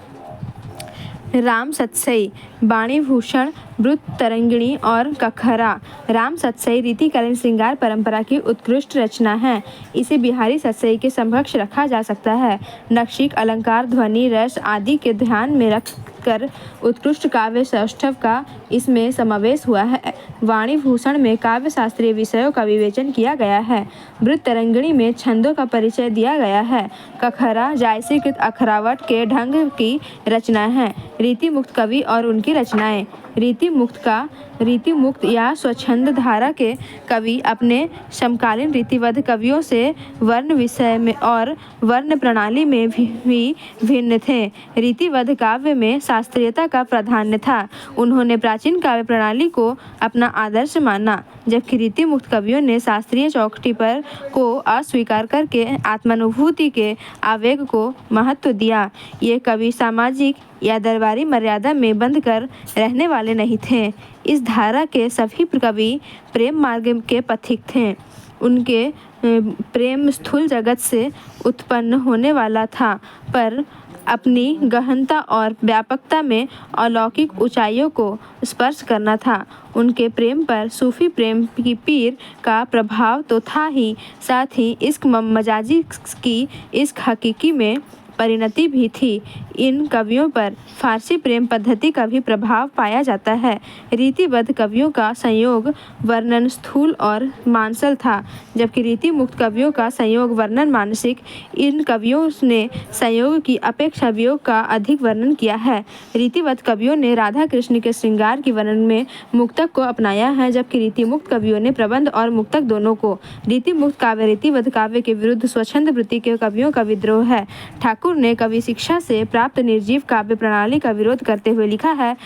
राम सतसई, वाणीभूषण, वृत्त तरंगिणी और कखहरा। राम सतसई रीतिकालीन श्रृंगार परंपरा की उत्कृष्ट रचना है। इसे बिहारी सतसई के समकक्ष रखा जा सकता है। नखशिख अलंकार, ध्वनि, रस आदि के ध्यान में रखकर उत्कृष्ट काव्य सौष्ठव का इसमें समावेश हुआ है। वाणीभूषण में काव्य शास्त्रीय विषयों का विवेचन किया गया है। वृत्त तरंगिणी में छंदों का परिचय दिया गया है। कखहरा जायसीकृत अखरावट के ढंग की रचना है। रीति मुक्त कवि और उनकी रचनाएं। रीति मुक्त या स्वच्छंद धारा के कवि अपने समकालीन रीतिबद्ध कवियों से वर्ण विषय में और वर्ण प्रणाली में भी भिन्न थे। रीतिबद्ध काव्य में शास्त्रीयता का प्राधान्य था। उन्होंने प्राचीन काव्य प्रणाली को अपना आदर्श माना, जबकि रीति मुक्त कवियों ने शास्त्रीय चौखटी पर को अस्वीकार करके आत्मानुभूति के आवेग को महत्व दिया। ये कवि सामाजिक या दरबारी मर्यादा में बंध कर रहने वाले नहीं थे। इस धारा के सभी कवि प्रेम मार्ग के पथिक थे। उनके प्रेम स्थूल जगत से उत्पन्न होने वाला था, पर अपनी गहनता और व्यापकता में अलौकिक ऊंचाइयों को स्पर्श करना था। उनके प्रेम पर सूफी प्रेम की पीर का प्रभाव तो था ही, साथ ही इश्क मजाजी की इश्क हकीकी में परिणति भी थी। इन कवियों पर फारसी प्रेम पद्धति का भी प्रभाव पाया जाता है। रीतिबद्ध कवियों का संयोग वर्णन स्थूल और मांसल था, जबकि रीति मुक्त कवियों का संयोग वर्णन मानसिक। इन कवियों ने संयोग की अपेक्षा वियोग का अधिक वर्णन किया है। रीतिबद्ध कवियों ने राधा कृष्ण के श्रृंगार की वर्णन में मुक्तक को अपनाया है, जबकि रीति मुक्त कवियों ने प्रबंध और मुक्तक दोनों को। रीति मुक्त काव्य रीतिबद्ध काव्य के विरुद्ध स्वच्छंद वृत्ति के कवियों का विद्रोह है। ठाकुर ने कवि शिक्षा से प्राप्त निर्जीव काव्य प्रणाली का विरोध करते हुए लिखा है,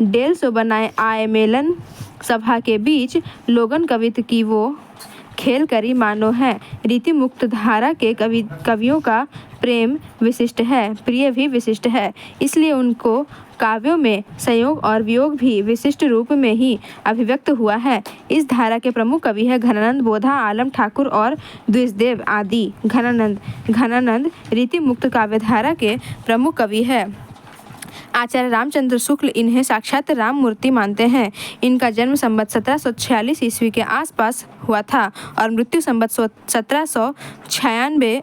150 बनाए आए मेलन सभा के बीच, लोगन कवित की वो खेल करी मानो है। रीति मुक्त धारा के कवियों का प्रेम विशिष्ट है, प्रिय भी विशिष्ट है, इसलिए उनको काव्यों में संयोग और वियोग भी विशिष्ट रूप में ही अभिव्यक्त हुआ है। इस धारा के प्रमुख कवि हैं घनानंद, बोधा, आलम ठाकुर और द्विजदेव आदि। घनानंद रीति मुक्त काव्य धारा के प्रमुख कवि है। आचार्य रामचंद्र शुक्ल इन्हें साक्षात राम मूर्ति मानते हैं। इनका जन्म संवत 1746 ईस्वी के आसपास हुआ था और मृत्यु संवत 1796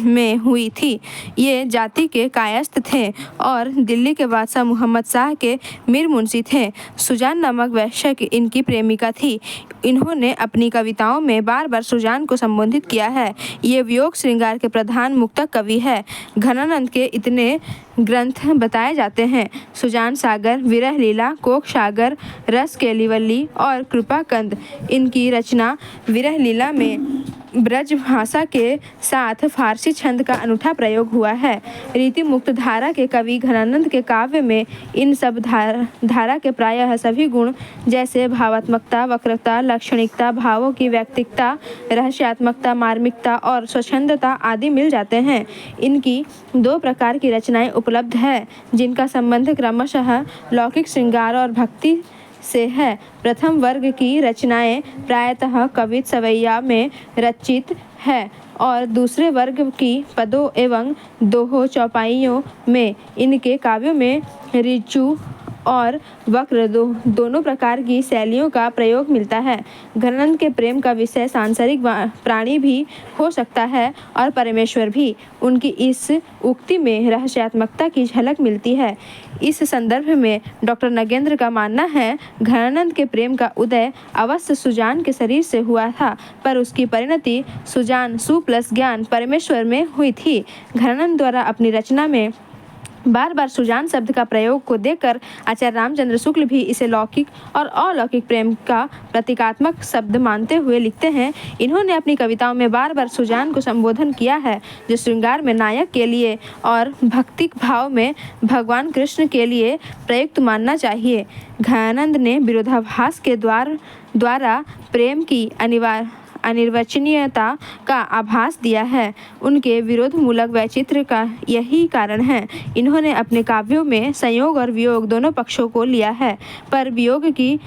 में हुई थी। ये जाति के कायस्थ थे और दिल्ली के बादशाह मोहम्मद शाह के मीर मुंशी थे। सुजान नामक वैश्य इनकी प्रेमिका थी। इन्होंने अपनी कविताओं में बार बार सुजान को संबोधित किया है। ये वियोग श्रृंगार के प्रधान मुक्तक कवि है। घनानंद के इतने ग्रंथ बताए जाते हैं: सुजान सागर, विरह लीला, कोक सागर, रस केलीवल्ली और कृपाकंद। इनकी रचना विरह लीला में ब्रज भाषा के साथ फारसी छंद का अनूठा प्रयोग हुआ है। रीति मुक्त धारा के कवि घनानंद के काव्य में इन सब धारा के प्रायः सभी गुण जैसे भावात्मकता, वक्रता, लाक्षणिकता, भावों की व्यक्तिकता, रहस्यात्मकता, मार्मिकता और स्वच्छंदता आदि मिल जाते हैं। इनकी 2 प्रकार की रचनाएं उपलब्ध है, जिनका संबंध क्रमशः लौकिक श्रृंगार और भक्ति से है। प्रथम वर्ग की रचनाएं प्रायतः कवित सवैया में रचित है और दूसरे वर्ग की पदों एवं दोहों चौपाइयों में। इनके काव्यों में ऋजु और वक्र दोनों प्रकार की शैलियों का प्रयोग मिलता है। घनानंद के प्रेम का विषय सांसारिक प्राणी भी हो सकता है और परमेश्वर भी। उनकी इस उक्ति में रहस्यात्मकता की झलक मिलती है। इस संदर्भ में डॉक्टर नगेंद्र का मानना है, घनानंद के प्रेम का उदय अवश्य सुजान के शरीर से हुआ था, पर उसकी परिणति सुजान सु प्लस ज्ञान परमेश्वर में हुई थी। घनानंद द्वारा अपनी रचना में बार बार सुजान शब्द का प्रयोग को देखकर आचार्य रामचंद्र शुक्ल भी इसे लौकिक और अलौकिक प्रेम का प्रतीकात्मक शब्द मानते हुए लिखते हैं। इन्होंने अपनी कविताओं में बार बार सुजान को संबोधन किया है, जो श्रृंगार में नायक के लिए और भक्तिक भाव में भगवान कृष्ण के लिए प्रयुक्त मानना चाहिए। घनानंद ने विरोधाभास के द्वारा प्रेम की अनिर्वचनीयता का आभास दिया है। उनके विरोधमूलक वैचित्र्य का यही कारण है। इन्होंने अपने काव्यों में संयोग और वियोग दोनों पक्षों को लिया है, पर वियोग की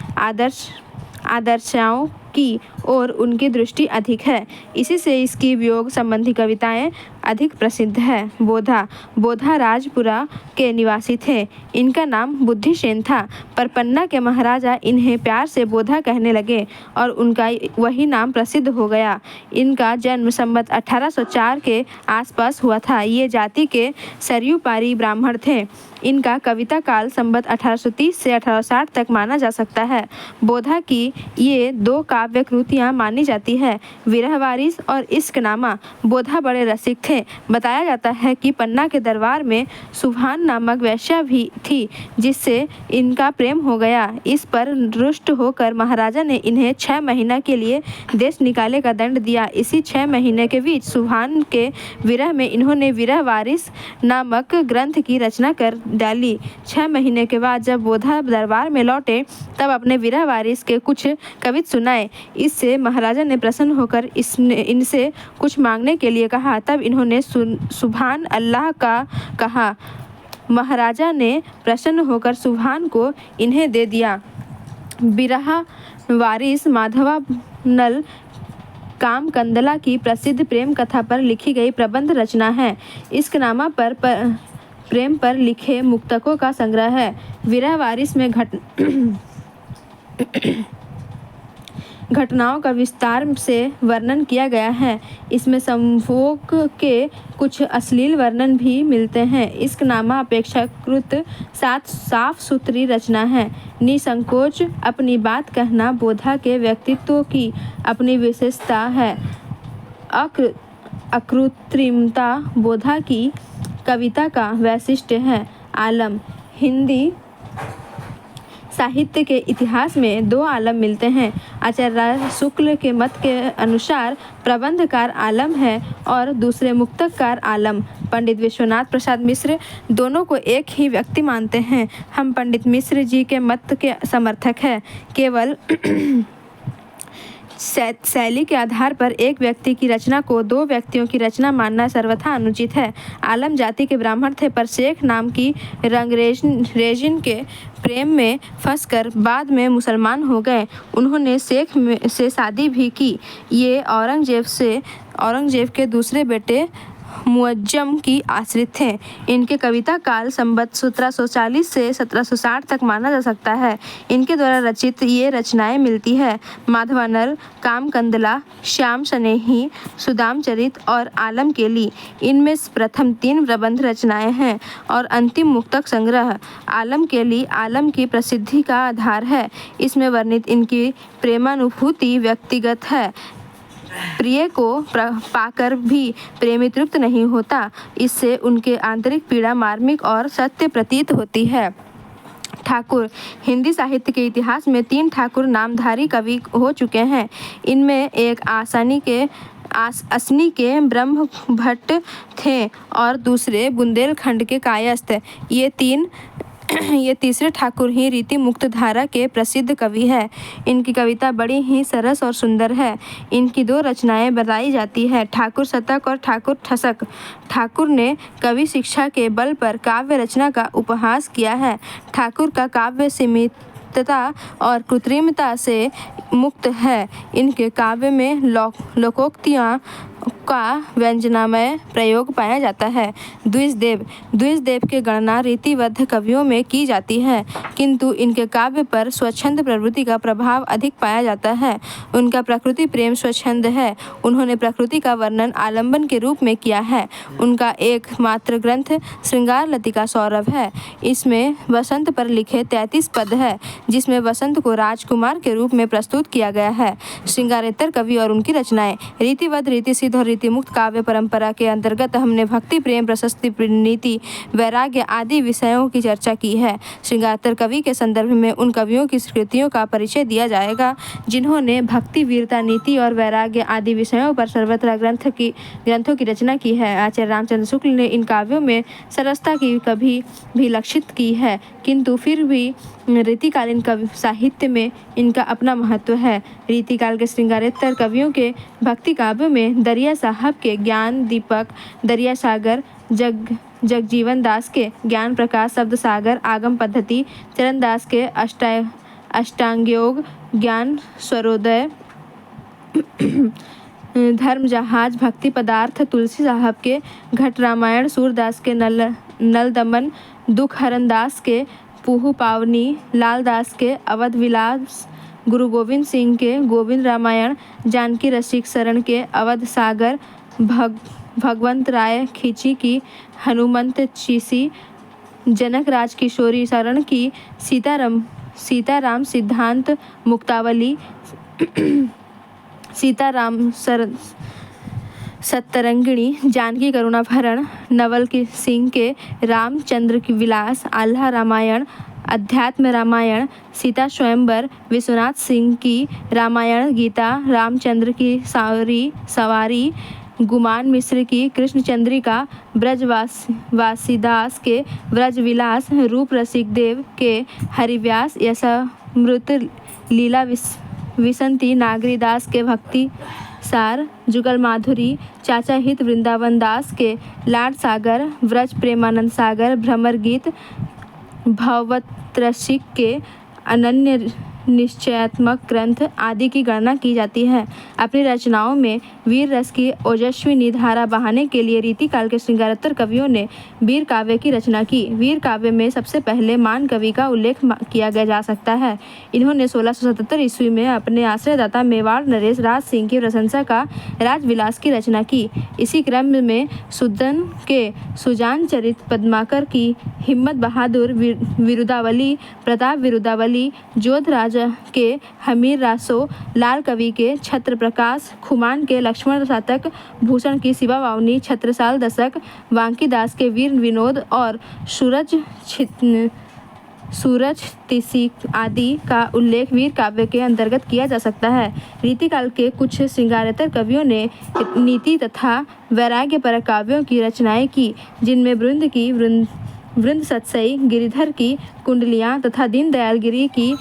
आदर्शों की ओर उनकी दृष्टि अधिक है। इसी से इसकी वियोग संबंधी कविताएं अधिक प्रसिद्ध है। बोधा राजपुरा के निवासी थे। इनका नाम बुद्धिसेन था, पर पन्ना के महाराजा इन्हें प्यार से बोधा कहने लगे और उनका वही नाम प्रसिद्ध हो गया। इनका जन्म संवत 1804 के आसपास हुआ था। ये जाति के सरयू पारी ब्राह्मण थे। इनका कविता काल संवत 1830 से 1860 तक माना जा सकता है। बोधा की ये 2 काव्य कृतियाँ मानी जाती है, विरह वारिस और इश्कनामा। बोधा बड़े रसिक थे। बताया जाता है कि पन्ना के दरबार में सुभान नामक वैश्या भी थी, जिससे इनका प्रेम हो गया। इस पर रुष्ट होकर महाराजा ने इन्हें 6 महीना के लिए देश निकाले का दंड दिया। इसी 6 महीने के बीच सुभान के विरह में इन्होंने विरह वारिस नामक ग्रंथ की रचना कर डाली। 6 महीने के बाद जब बोधा दरबार में लौटे, तब अपने विरह वारिस के कुछ कवित सुनाए। इससे महाराजा ने प्रसन्न होकर इनसे कुछ मांगने के लिए कहा। तब इन्होंने सुभान अल्लाह का कहा। महाराजा ने प्रसन्न होकर सुभान को इन्हें दे दिया। विरह वारिस माधवा नल काम कंदला की प्रसिद्ध प्रेम कथा पर लिखी गई प्रबंध रचना है। इश्कनामा पर प्रेम पर लिखे मुक्तकों का संग्रह है। विरह वारिस में घटनाओं का विस्तार से वर्णन किया गया है। इसमें संभोग के कुछ अश्लील वर्णन भी मिलते हैं। इश्कनामा अपेक्षाकृत साफ सुथरी रचना है। निसंकोच अपनी बात कहना बोधा के व्यक्तित्व की अपनी विशेषता है। अकृत्रिमता बोधा की कविता का वैशिष्ट्य है। आलम। हिंदी साहित्य के इतिहास में दो आलम मिलते हैं। आचार्य शुक्ल के मत के अनुसार प्रबंधकार आलम है और दूसरे मुक्तकार आलम। पंडित विश्वनाथ प्रसाद मिश्र दोनों को एक ही व्यक्ति मानते हैं। हम पंडित मिश्र जी के मत के समर्थक हैं। केवल शैली के आधार पर एक व्यक्ति की रचना को दो व्यक्तियों की रचना मानना सर्वथा अनुचित है। आलम जाति के ब्राह्मण थे, पर शेख नाम की रंगरेजिन के प्रेम में फंसकर बाद में मुसलमान हो गए। उन्होंने शेख से शादी भी की। ये औरंगजेब के दूसरे बेटे मुअज्जम की आश्रित थे। इनके कविता काल संवत 1740 से 1760 तक माना जा सकता है। इनके द्वारा रचित ये रचनाएं मिलती है। माधवानर, कामकंदला, श्याम स्नेही, सुदामचरित और आलम केली। इनमें प्रथम 3 प्रबंध रचनाएं हैं और अंतिम मुक्तक संग्रह आलम केली आलम की प्रसिद्धि का आधार है। इसमें वर्णित इनकी प्रेमानुभूति व्यक्तिगत है। प्रिय को पाकर भी प्रेमी तृप्त नहीं होता। इससे उनके आंतरिक पीड़ा मार्मिक और सत्य प्रतीत होती है। ठाकुर। हिंदी साहित्य के इतिहास में 3 ठाकुर नामधारी कवि हो चुके हैं। इनमें एक असनी के ब्रह्म भट्ट थे और दूसरे बुंदेलखंड के कायस्थ। ये तीसरे ठाकुर ही रीति मुक्त धारा के प्रसिद्ध कवि है। इनकी कविता बड़ी ही सरस और सुंदर है। इनकी 2 रचनाएं बताई जाती है, ठाकुर शतक और ठाकुर ठसक। ठाकुर ने कवि शिक्षा के बल पर काव्य रचना का उपहास किया है। ठाकुर का काव्य सीमितता और कृत्रिमता से मुक्त है। इनके काव्य में लोकोक्तियाँ का व्यंजनामय प्रयोग पाया जाता है। द्विजदेव के गणना रीतिबद्ध कवियों में की जाती है, किंतु इनके काव्य पर स्वच्छंद प्रवृत्ति का प्रभाव अधिक पाया जाता है। उनका प्रकृति प्रेम स्वच्छंद है। उन्होंने प्रकृति का वर्णन आलंबन के रूप में किया है। उनका एकमात्र ग्रंथ श्रृंगार लतिका सौरभ है। इसमें वसंत पर लिखे 33 पद है, जिसमें वसंत को राजकुमार के रूप में प्रस्तुत किया गया है। श्रृंगारेतर कवि और उनकी रचनाएं। रीतिबद्ध, रीतिसिद्ध और रीतिमुक्त काव्य परंपरा के अंतर्गत हमने भक्ति, प्रेम, प्रशस्ति, नीति, वैराग्य आदि विषयों की चर्चा की है। श्रृंगारेतर कवि के संदर्भ में उन कवियों की कृतियों का परिचय दिया जाएगा जिन्होंने भक्ति, वीरता, नीति और वैराग्य आदि विषयों पर सर्वत्र ग्रंथों की रचना की है। आचार्य रामचंद्र शुक्ल ने इन काव्यों में सरसता की कभी भी लक्षित की है, किंतु फिर भी रीतिकालीन कवि साहित्य में इनका अपना महत्व है। रीतिकाल के श्रृंगारेतर कवियों के भक्ति काव्यों में दरिया साहब के ज्ञान दीपक, दरिया सागर, जगजीवन दास के ज्ञान प्रकाश, शब्द सागर, आगम पद्धति, चरण दास के अष्टांगयोग, ज्ञान स्वरोदय, धर्म जहाज, भक्ति पदार्थ, तुलसी साहब के घट रामायण, सूरदास के नल दमन, दुख हरण दास के पुहु पावनी, लाल दास के अवध विलास, गुरु गोविंद सिंह के गोविंद रामायण, जानकी रसिक शरण के अवध सागर, भगवंत राय खींची की हनुमंत चीसी, जनक राज किशोरी शरण की सीताराम सिद्धांत मुक्तावली, सीताराम सत्तरंगिणी, जानकी करुणाभरण, नवल सिंह के रामचंद्र की विलास, आल्हा रामायण, अध्यात्म रामायण, सीता स्वयंवर, विश्वनाथ सिंह की रामायण गीता, रामचंद्र की सवारी, गुमान मिश्र की कृष्ण चंद्रिका, ब्रजवासीदास के ब्रज विलास, रूप रसिक देव के हरिव्यास, यशामृत लीला विसंती, नागरीदास के भक्ति सार, जुगल माधुरी, चाचा हित वृंदावन दास के लाड सागर, व्रज प्रेमानंद सागर, भ्रमर गीत, भवत्रसिक के अनन्य निश्चयात्मक ग्रंथ आदि की गणना की जाती है। अपनी रचनाओं में वीर रस की ओजस्विनी धारा बहाने के लिए रीतिकाल के श्रृंगारोत्तर कवियों ने वीर काव्य की रचना की। वीर काव्य में सबसे पहले मान कवि का उल्लेख किया जा सकता है। इन्होंने 1677 ईस्वी में अपने आश्रयदाता मेवाड़ नरेश राज सिंह की प्रशंसा का राजविलास की रचना की। इसी क्रम में सुदन के सुजान चरित, पद्माकर की हिम्मत बहादुर विरुदावली, प्रताप विरुदावली, जोधराज के हमीर रासो, लाल कवि के छत्र प्रकाश, खुमान के लक्ष्मण शतक, भूषण की शिवा वावनी, छत्रसाल दशक, वांकीदास के वीर विनोद और सूरज तिसी आदि का उल्लेख वीर काव्य के अंतर्गत किया जा सकता है। रीतिकाल के कुछ श्रृंगारेतर कवियों ने नीति तथा वैराग्य पर काव्यों की रचनाएं की, जिनमें वृंद सतसई, गिरिधर की कुंडलियाँ तथा दीनदयाल गिरी की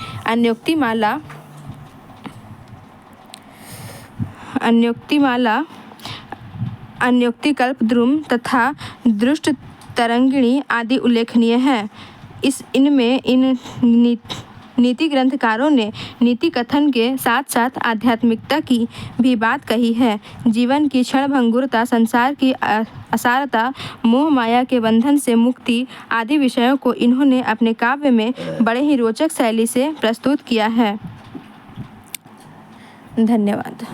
अन्योक्तिकल्प द्रुम तथा दृष्ट तरंगिणी आदि उल्लेखनीय है। इनमें नीति ग्रंथकारों ने नीति कथन के साथ साथ आध्यात्मिकता की भी बात कही है। जीवन की क्षणभंगुरता, संसार की असारता, मोह माया के बंधन से मुक्ति आदि विषयों को इन्होंने अपने काव्य में बड़े ही रोचक शैली से प्रस्तुत किया है। धन्यवाद।